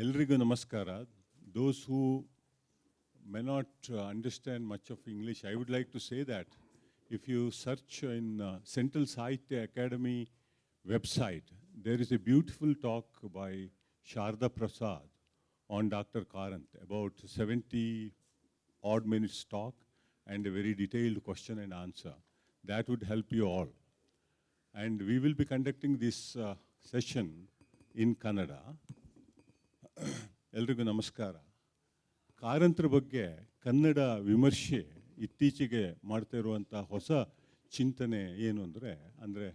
ಎಲ್ರಿಗೂ ನಮಸ್ಕಾರ. Those who may not understand much of English, I would like to say that if you search in Central Sahitya Academy website, there is a beautiful talk by Sharda Prasad on Dr. Karant, about 70 odd minutes talk and a very detailed question and answer. That would help you all. And we will be conducting this session in Kannada. ಎಲ್ರಿಗೂ ನಮಸ್ಕಾರ. ಕಾರಂತರ ಬಗ್ಗೆ ಕನ್ನಡ ವಿಮರ್ಶೆ ಇತ್ತೀಚೆಗೆ ಮಾಡ್ತಾ ಇರುವಂಥ ಹೊಸ ಚಿಂತನೆ ಏನು ಅಂದರೆ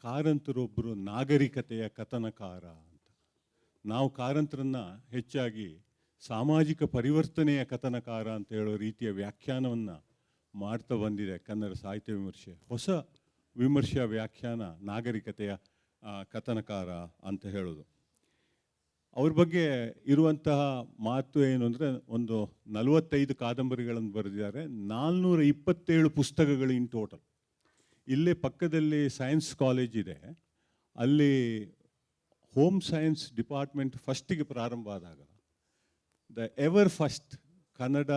ಕಾರಂತರೊಬ್ಬರು ನಾಗರಿಕತೆಯ ಕಥನಕಾರ ಅಂತ. ನಾವು ಕಾರಂತರನ್ನು ಹೆಚ್ಚಾಗಿ ಸಾಮಾಜಿಕ ಪರಿವರ್ತನೆಯ ಕಥನಕಾರ ಅಂತ ಹೇಳೋ ರೀತಿಯ ವ್ಯಾಖ್ಯಾನವನ್ನು ಮಾಡ್ತಾ ಬಂದಿದೆ ಕನ್ನಡ ಸಾಹಿತ್ಯ ವಿಮರ್ಶೆ. ಹೊಸ ವಿಮರ್ಶೆಯ ವ್ಯಾಖ್ಯಾನ ನಾಗರಿಕತೆಯ ಕಥನಕಾರ ಅಂತ ಹೇಳೋದು. ಅವ್ರ ಬಗ್ಗೆ ಇರುವಂತಹ ಮಾತು ಏನು ಅಂದರೆ, ಒಂದು 45 ಕಾದಂಬರಿಗಳನ್ನು ಬರೆದಿದ್ದಾರೆ, 427 ಪುಸ್ತಕಗಳು ಇನ್ ಟೋಟಲ್. ಇಲ್ಲೇ ಪಕ್ಕದಲ್ಲಿ ಸೈನ್ಸ್ ಕಾಲೇಜ್ ಇದೆ, ಅಲ್ಲಿ ಹೋಮ್ ಸೈನ್ಸ್ ಡಿಪಾರ್ಟ್ಮೆಂಟ್ ಫಸ್ಟಿಗೆ ಪ್ರಾರಂಭ ಆದಾಗ the ever first Kannada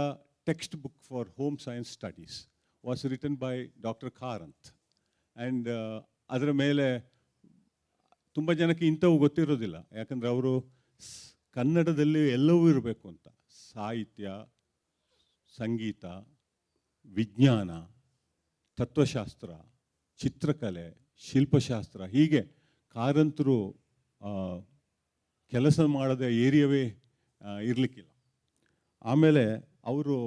text book for home science studies was written by doctor Karanth. And ಅದರ ಮೇಲೆ ತುಂಬ ಜನಕ್ಕೆ ಇಂಥವು ಗೊತ್ತಿರೋದಿಲ್ಲ, ಯಾಕಂದರೆ ಅವರು ಕನ್ನಡದಲ್ಲಿ ಎಲ್ಲವೂ ಇರಬೇಕು ಅಂತ, ಸಾಹಿತ್ಯ, ಸಂಗೀತ, ವಿಜ್ಞಾನ, ತತ್ವಶಾಸ್ತ್ರ, ಚಿತ್ರಕಲೆ, ಶಿಲ್ಪಶಾಸ್ತ್ರ, ಹೀಗೆ ಕಾರಂತರು ಕೆಲಸ ಮಾಡದ ಏರಿಯಾವೇ ಇರಲಿಕ್ಕಿಲ್ಲ. ಆಮೇಲೆ ಅವರು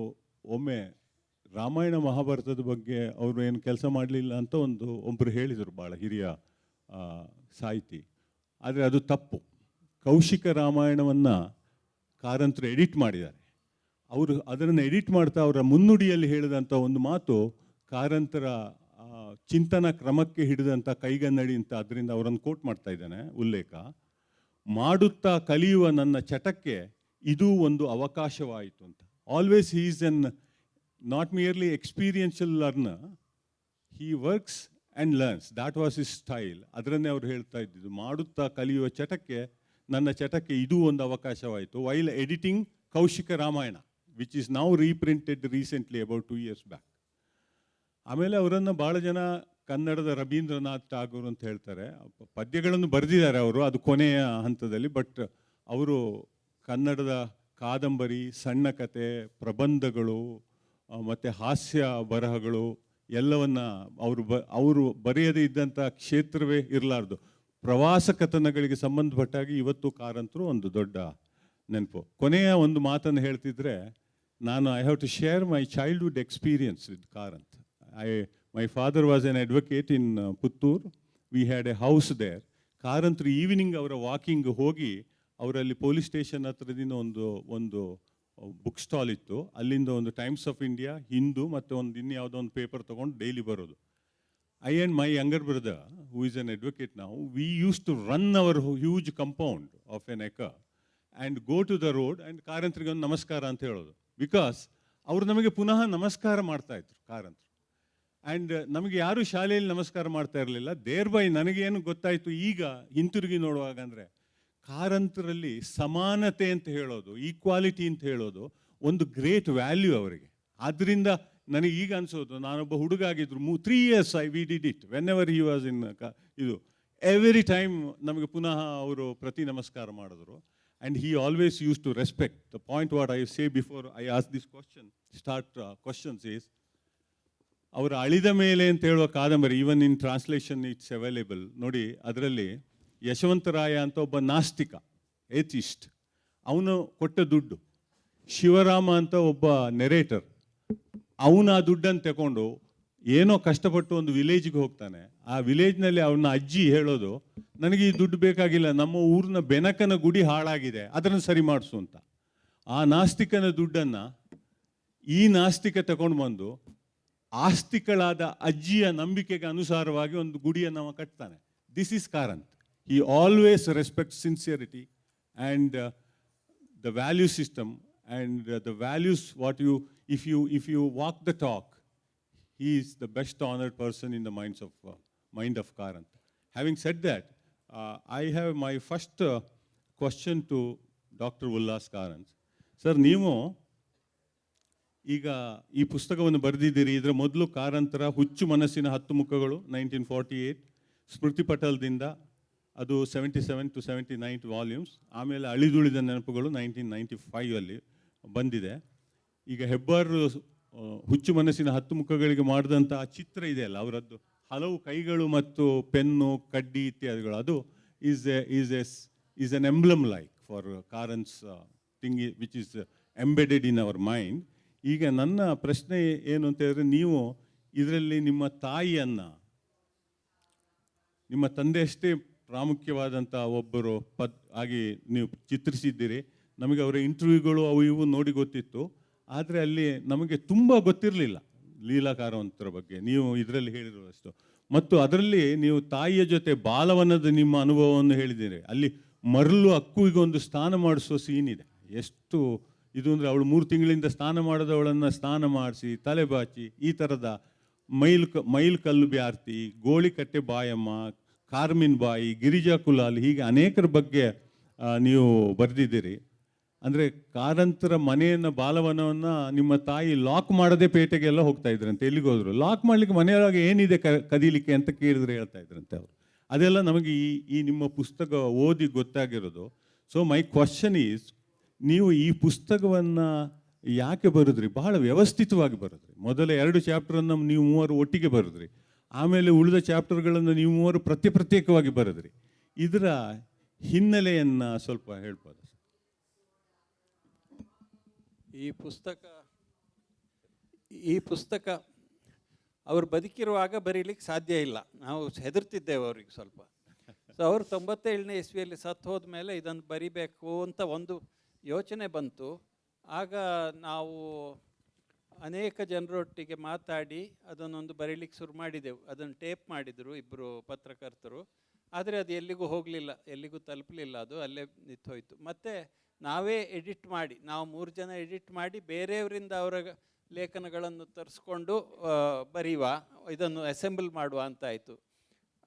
ಒಮ್ಮೆ ರಾಮಾಯಣ ಮಹಾಭಾರತದ ಬಗ್ಗೆ ಅವರು ಏನು ಕೆಲಸ ಮಾಡಲಿಲ್ಲ ಅಂತ ಒಬ್ಬರು ಹೇಳಿದರು, ಭಾಳ ಹಿರಿಯ ಸಾಹಿತಿ. ಆದರೆ ಅದು ತಪ್ಪು. ಕೌಶಿಕ ರಾಮಾಯಣವನ್ನು ಕಾರಂತರು ಎಡಿಟ್ ಮಾಡಿದ್ದಾರೆ. ಅವರು ಅದನ್ನು ಎಡಿಟ್ ಮಾಡ್ತಾ ಅವರ ಮುನ್ನುಡಿಯಲ್ಲಿ ಹೇಳಿದಂಥ ಒಂದು ಮಾತು ಕಾರಂತರ ಚಿಂತನ ಕ್ರಮಕ್ಕೆ ಹಿಡಿದಂಥ ಕೈಗನ್ನಡಿ ಅಂತ. ಅದರಿಂದ ಅವರನ್ನು ಕೋಟ್ ಮಾಡ್ತಾ ಇದ್ದಾನೆ, ಉಲ್ಲೇಖ: ಮಾಡುತ್ತಾ ಕಲಿಯುವ ನನ್ನ ಚಟಕ್ಕೆ ಇದು ಒಂದು ಅವಕಾಶವಾಯಿತು ಅಂತ. Always he is an not merely experiential learner, he works and learns. That was his style. ಅದರನ್ನೇ ಅವರು ಹೇಳ್ತಾ ಇದ್ದಿದ್ದು, ಮಾಡುತ್ತಾ ಕಲಿಯುವ ಚಟಕ್ಕೆ ನನ್ನ ಚಟಕ್ಕೆ ಇದು ಒಂದು ಅವಕಾಶವಾಯಿತು, while editing Kaushika Ramayana, which is now reprinted recently about 2 years back. ಆಮೇಲೆ ಅವರನ್ನು ಭಾಳ ಜನ ಕನ್ನಡದ ರವೀಂದ್ರನಾಥ್ ಟಾಗೂರ್ ಅಂತ ಹೇಳ್ತಾರೆ. ಪದ್ಯಗಳನ್ನು ಬರೆದಿದ್ದಾರೆ ಅವರು, ಅದು ಕೊನೆಯ ಹಂತದಲ್ಲಿ. ಬಟ್ ಅವರು ಕನ್ನಡದ ಕಾದಂಬರಿ, ಸಣ್ಣ ಕತೆ, ಪ್ರಬಂಧಗಳು ಮತ್ತು ಹಾಸ್ಯ ಬರಹಗಳು ಎಲ್ಲವನ್ನ ಅವರು ಬರೆಯದೇ ಇದ್ದಂಥ ಕ್ಷೇತ್ರವೇ ಇರಲಾರ್ದು. ಪ್ರವಾಸ ಕಥನಗಳಿಗೆ ಸಂಬಂಧಪಟ್ಟಾಗಿ ಇವತ್ತು ಕಾರಂತರು ಒಂದು ದೊಡ್ಡ ನೆನಪು. ಕೊನೆಯ ಒಂದು ಮಾತನ್ನು ಹೇಳ್ತಿದ್ರೆ, I have to share my childhood experience with Karanth. My father was an advocate in Puttur. We had a house there. ಕಾರಂತರು ಈವ್ನಿಂಗ್ ಅವರ ವಾಕಿಂಗ್ ಹೋಗಿ ಅವರಲ್ಲಿ ಪೊಲೀಸ್ ಸ್ಟೇಷನ್ ಹತ್ರದಿಂದ ಒಂದು ಬುಕ್ ಸ್ಟಾಲ್ ಇತ್ತು, ಅಲ್ಲಿಂದ ಒಂದು ಟೈಮ್ಸ್ ಆಫ್ ಇಂಡಿಯಾ, ಹಿಂದೂ ಮತ್ತು ಇನ್ಯಾವುದೋ ಒಂದು ಪೇಪರ್ ತೊಗೊಂಡು ಡೈಲಿ ಬರೋದು. I and my younger brother, who is an advocate now, we used to run our huge compound of an acre and go to the road and ಕಾರಂತರಿಗೆ ಒಂದು ನಮಸ್ಕಾರ ಅಂತ ಹೇಳೋದು. Because ಅವರು ನಮಗೆ ಪುನಃ ನಮಸ್ಕಾರ ಮಾಡ್ತಾ ಇದ್ರು ಕಾರಂತರು. ಆ್ಯಂಡ್ ನಮಗೆ ಯಾರು ಶಾಲೆಯಲ್ಲಿ ನಮಸ್ಕಾರ ಮಾಡ್ತಾ ಇರಲಿಲ್ಲ. ದೇರ್ ಬೈ ನನಗೇನು ಗೊತ್ತಾಯಿತು ಈಗ ಹಿಂತಿರುಗಿ ನೋಡುವಾಗ ಅಂದರೆ, ಕಾರಂತರಲ್ಲಿ ಸಮಾನತೆ ಅಂತ ಹೇಳೋದು, ಈಕ್ವಾಲಿಟಿ ಅಂತ ಹೇಳೋದು ಒಂದು ಗ್ರೇಟ್ ವ್ಯಾಲ್ಯೂ ಅವರಿಗೆ. ಆದ್ದರಿಂದ ನನಗೆ ಈಗ ಅನಿಸೋದು, ನಾನೊಬ್ಬ ಹುಡುಗ ಆಗಿದ್ರು, 3 years we did it whenever he was in ಇದು. ಎವ್ರಿ ಟೈಮ್ ನಮಗೆ ಪುನಃ ಅವರು ಪ್ರತಿ ನಮಸ್ಕಾರ ಮಾಡಿದ್ರು. And he always used to respect. The point what I say before I ask this questions is, ಅವರ ಅಳಿದ ಮೇಲೆ ಅಂತ ಹೇಳುವ ಕಾದಂಬರಿ, even in translation it's available ನೋಡಿ. ಅದರಲ್ಲಿ ಯಶವಂತರಾಯ ಅಂತ ಒಬ್ಬ ನಾಸ್ತಿಕ, ಏಥಿಸ್ಟ್, ಅವನು ಕೊಟ್ಟ ದುಡ್ಡು. ಶಿವರಾಮ ಅಂತ ಒಬ್ಬ ನೆರೇಟರ್, ಅವನು ಆ ದುಡ್ಡನ್ನು ತಗೊಂಡು ಏನೋ ಕಷ್ಟಪಟ್ಟು ಒಂದು ವಿಲೇಜ್ಗೆ ಹೋಗ್ತಾನೆ. ಆ ವಿಲೇಜ್ನಲ್ಲಿ ಅವನ ಅಜ್ಜಿ ಹೇಳೋದು, ನನಗೆ ಈ ದುಡ್ಡು ಬೇಕಾಗಿಲ್ಲ, ನಮ್ಮ ಊರಿನ ಬೆನಕನ ಗುಡಿ ಹಾಳಾಗಿದೆ, ಅದನ್ನು ಸರಿ ಮಾಡಿಸು ಅಂತ. ಆ ನಾಸ್ತಿಕನ ದುಡ್ಡನ್ನು ಈ ನಾಸ್ತಿಕ ತಗೊಂಡು ಬಂದು ಆಸ್ತಿಕಳಾದ ಅಜ್ಜಿಯ ನಂಬಿಕೆಗೆ ಅನುಸಾರವಾಗಿ ಒಂದು ಗುಡಿಯನ್ನು ಅವ ಕಟ್ತಾನೆ. This is Karanth. He always respect sincerity and the value system and the values what you if you walk the talk, he is the best honored person in the mind of Karant. Having said that, I have my first question to doctor Ullas Karanth. Sir, ನೀವು ಈಗ ಈ ಪುಸ್ತಕವನ್ನು ಬರೆದಿದ್ದೀರಿ. ಇದರ ಮೊದಲು ಕಾರಂತರ ಹುಚ್ಚು ಮನಸ್ಸಿನ 10 ಮುಖಗಳು 1948, ಸ್ಮೃತಿ ಪಟಲದಿಂದ ಅದು 77 to 79 ವಾಲ್ಯೂಮ್ಸ್. ಆಮೇಲೆ ಅಳಿದುಳಿದ ನೆನಪುಗಳು 1995 ಬಂದಿದೆ. ಈಗ ಹೆಬ್ಬಾರ್ ಹುಚ್ಚು ಮನಸ್ಸಿನ 10 ಮುಖಗಳಿಗೆ ಮಾಡಿದಂಥ ಚಿತ್ರ ಇದೆಯಲ್ಲ, ಅವರದ್ದು ಹಲವು ಕೈಗಳು ಮತ್ತು ಪೆನ್ನು, ಕಡ್ಡಿ ಇತ್ಯಾದಿಗಳು, ಅದು is an emblem like for Karanth's thing which is embedded in our mind. ಈಗ ನನ್ನ ಪ್ರಶ್ನೆ ಏನು ಅಂತ ಹೇಳಿದ್ರೆ, ನೀವು ಇದರಲ್ಲಿ ನಿಮ್ಮ ತಾಯಿಯನ್ನು, ನಿಮ್ಮ ತಂದೆಯಷ್ಟೇ ಪ್ರಾಮುಖ್ಯವಾದಂಥ ಒಬ್ಬರು ಆಗಿ ನೀವು ಚಿತ್ರಿಸಿದ್ದೀರಿ. ನಮಗೆ ಅವರ ಇಂಟರ್ವ್ಯೂಗಳು ಅವು ಇವು ನೋಡಿ ಗೊತ್ತಿತ್ತು, ಆದರೆ ಅಲ್ಲಿ ನಮಗೆ ತುಂಬ ಗೊತ್ತಿರಲಿಲ್ಲ ಲೀಲಾ ಕಾರಂತರ ಬಗ್ಗೆ ನೀವು ಇದರಲ್ಲಿ ಹೇಳಿರುವಷ್ಟು. ಮತ್ತು ಅದರಲ್ಲಿ ನೀವು ತಾಯಿಯ ಜೊತೆ ಬಾಲವನದ ನಿಮ್ಮ ಅನುಭವವನ್ನು ಹೇಳಿದ್ದೀರಿ. ಅಲ್ಲಿ ಮರಳು ಅಕ್ಕುವಿಗೊಂದು ಸ್ನಾನ ಮಾಡಿಸೋ ಸೀನ್ ಇದೆ. ಎಷ್ಟು ಇದು ಅಂದರೆ, ಅವಳು 3 ತಿಂಗಳಿಂದ ಸ್ನಾನ ಮಾಡಿದವಳನ್ನು ಸ್ನಾನ ಮಾಡಿಸಿ ತಲೆ ಬಾಚಿ, ಈ ಥರದ ಮೈಲ್ ಕಲ್ಲು ಬ್ಯಾರ್ತಿ, ಗೋಳಿಕಟ್ಟೆ ಬಾಯಮ್ಮ, ಕಾರ್ಮಿನ್ ಬಾಯಿ, ಗಿರಿಜಾ ಕುಲಾಲ್, ಹೀಗೆ ಅನೇಕರ ಬಗ್ಗೆ ನೀವು ಬರೆದಿದ್ದೀರಿ. ಅಂದರೆ ಕಾರಂತರ ಮನೆಯನ್ನು, ಬಾಲವನವನ್ನು ನಿಮ್ಮ ತಾಯಿ ಲಾಕ್ ಮಾಡದೆ ಪೇಟೆಗೆಲ್ಲ ಹೋಗ್ತಾ ಇದ್ರಂತೆ. ಎಲ್ಲಿಗೆ ಹೋದ್ರು ಲಾಕ್ ಮಾಡಲಿಕ್ಕೆ ಮನೆಯೊಳಗೆ ಏನಿದೆ ಕದೀಲಿಕ್ಕೆ ಅಂತ ಕೇಳಿದ್ರೆ ಹೇಳ್ತಾ ಇದ್ರಂತೆ ಅವರು. ಅದೆಲ್ಲ ನಮಗೆ ಈ ನಿಮ್ಮ ಪುಸ್ತಕ ಓದಿ ಗೊತ್ತಾಗಿರೋದು. ಸೊ ಮೈ ಕ್ವಶನ್ ಈಸ್, ನೀವು ಈ ಪುಸ್ತಕವನ್ನು ಯಾಕೆ ಬರೆದ್ರಿ? ಬಹಳ ವ್ಯವಸ್ಥಿತವಾಗಿ ಬರೆದ್ರಿ. ಮೊದಲ 2 ಚಾಪ್ಟರನ್ನು ನೀವು 3 ಒಟ್ಟಿಗೆ ಬರೆದ್ರಿ. ಆಮೇಲೆ ಉಳಿದ ಚಾಪ್ಟರ್ಗಳನ್ನು ನೀವು 3 ಪ್ರತ್ಯೇಕವಾಗಿ ಬರೆದ್ರಿ. ಇದರ ಹಿನ್ನೆಲೆಯನ್ನು ಸ್ವಲ್ಪ ಹೇಳ್ಬೋದು? ಈ ಪುಸ್ತಕ ಅವ್ರು ಬದುಕಿರುವಾಗ ಬರೀಲಿಕ್ಕೆ ಸಾಧ್ಯ ಇಲ್ಲ. ನಾವು ಹೆದರ್ತಿದ್ದೇವೆ ಅವ್ರಿಗೆ ಸ್ವಲ್ಪ. ಸೊ ಅವರು 97ನೇ ಇಸ್ವಿಯಲ್ಲಿ ಸತ್ತು ಹೋದ್ಮೇಲೆ ಇದನ್ನು ಬರಿಬೇಕು ಅಂತ ಒಂದು ಯೋಚನೆ ಬಂತು. ಆಗ ನಾವು ಅನೇಕ ಜನರೊಟ್ಟಿಗೆ ಮಾತಾಡಿ ಅದನ್ನೊಂದು ಬರೀಲಿಕ್ಕೆ ಶುರು ಮಾಡಿದೆವು. ಅದನ್ನು ಟೇಪ್ ಮಾಡಿದರು ಇಬ್ಬರು ಪತ್ರಕರ್ತರು. ಆದರೆ ಅದು ಎಲ್ಲಿಗೂ ಹೋಗಲಿಲ್ಲ, ಎಲ್ಲಿಗೂ ತಲುಪಲಿಲ್ಲ, ಅದು ಅಲ್ಲೇ ನಿಂತೋಯ್ತು. ಮತ್ತು ನಾವೇ ಎಡಿಟ್ ಮಾಡಿ, ನಾವು 3 ಜನ ಎಡಿಟ್ ಮಾಡಿ ಬೇರೆಯವರಿಂದ ಅವರ ಲೇಖನಗಳನ್ನು ತರಿಸ್ಕೊಂಡು ಬರೆಯುವ, ಇದನ್ನು ಅಸೆಂಬಲ್ ಮಾಡುವ ಅಂತಾಯಿತು.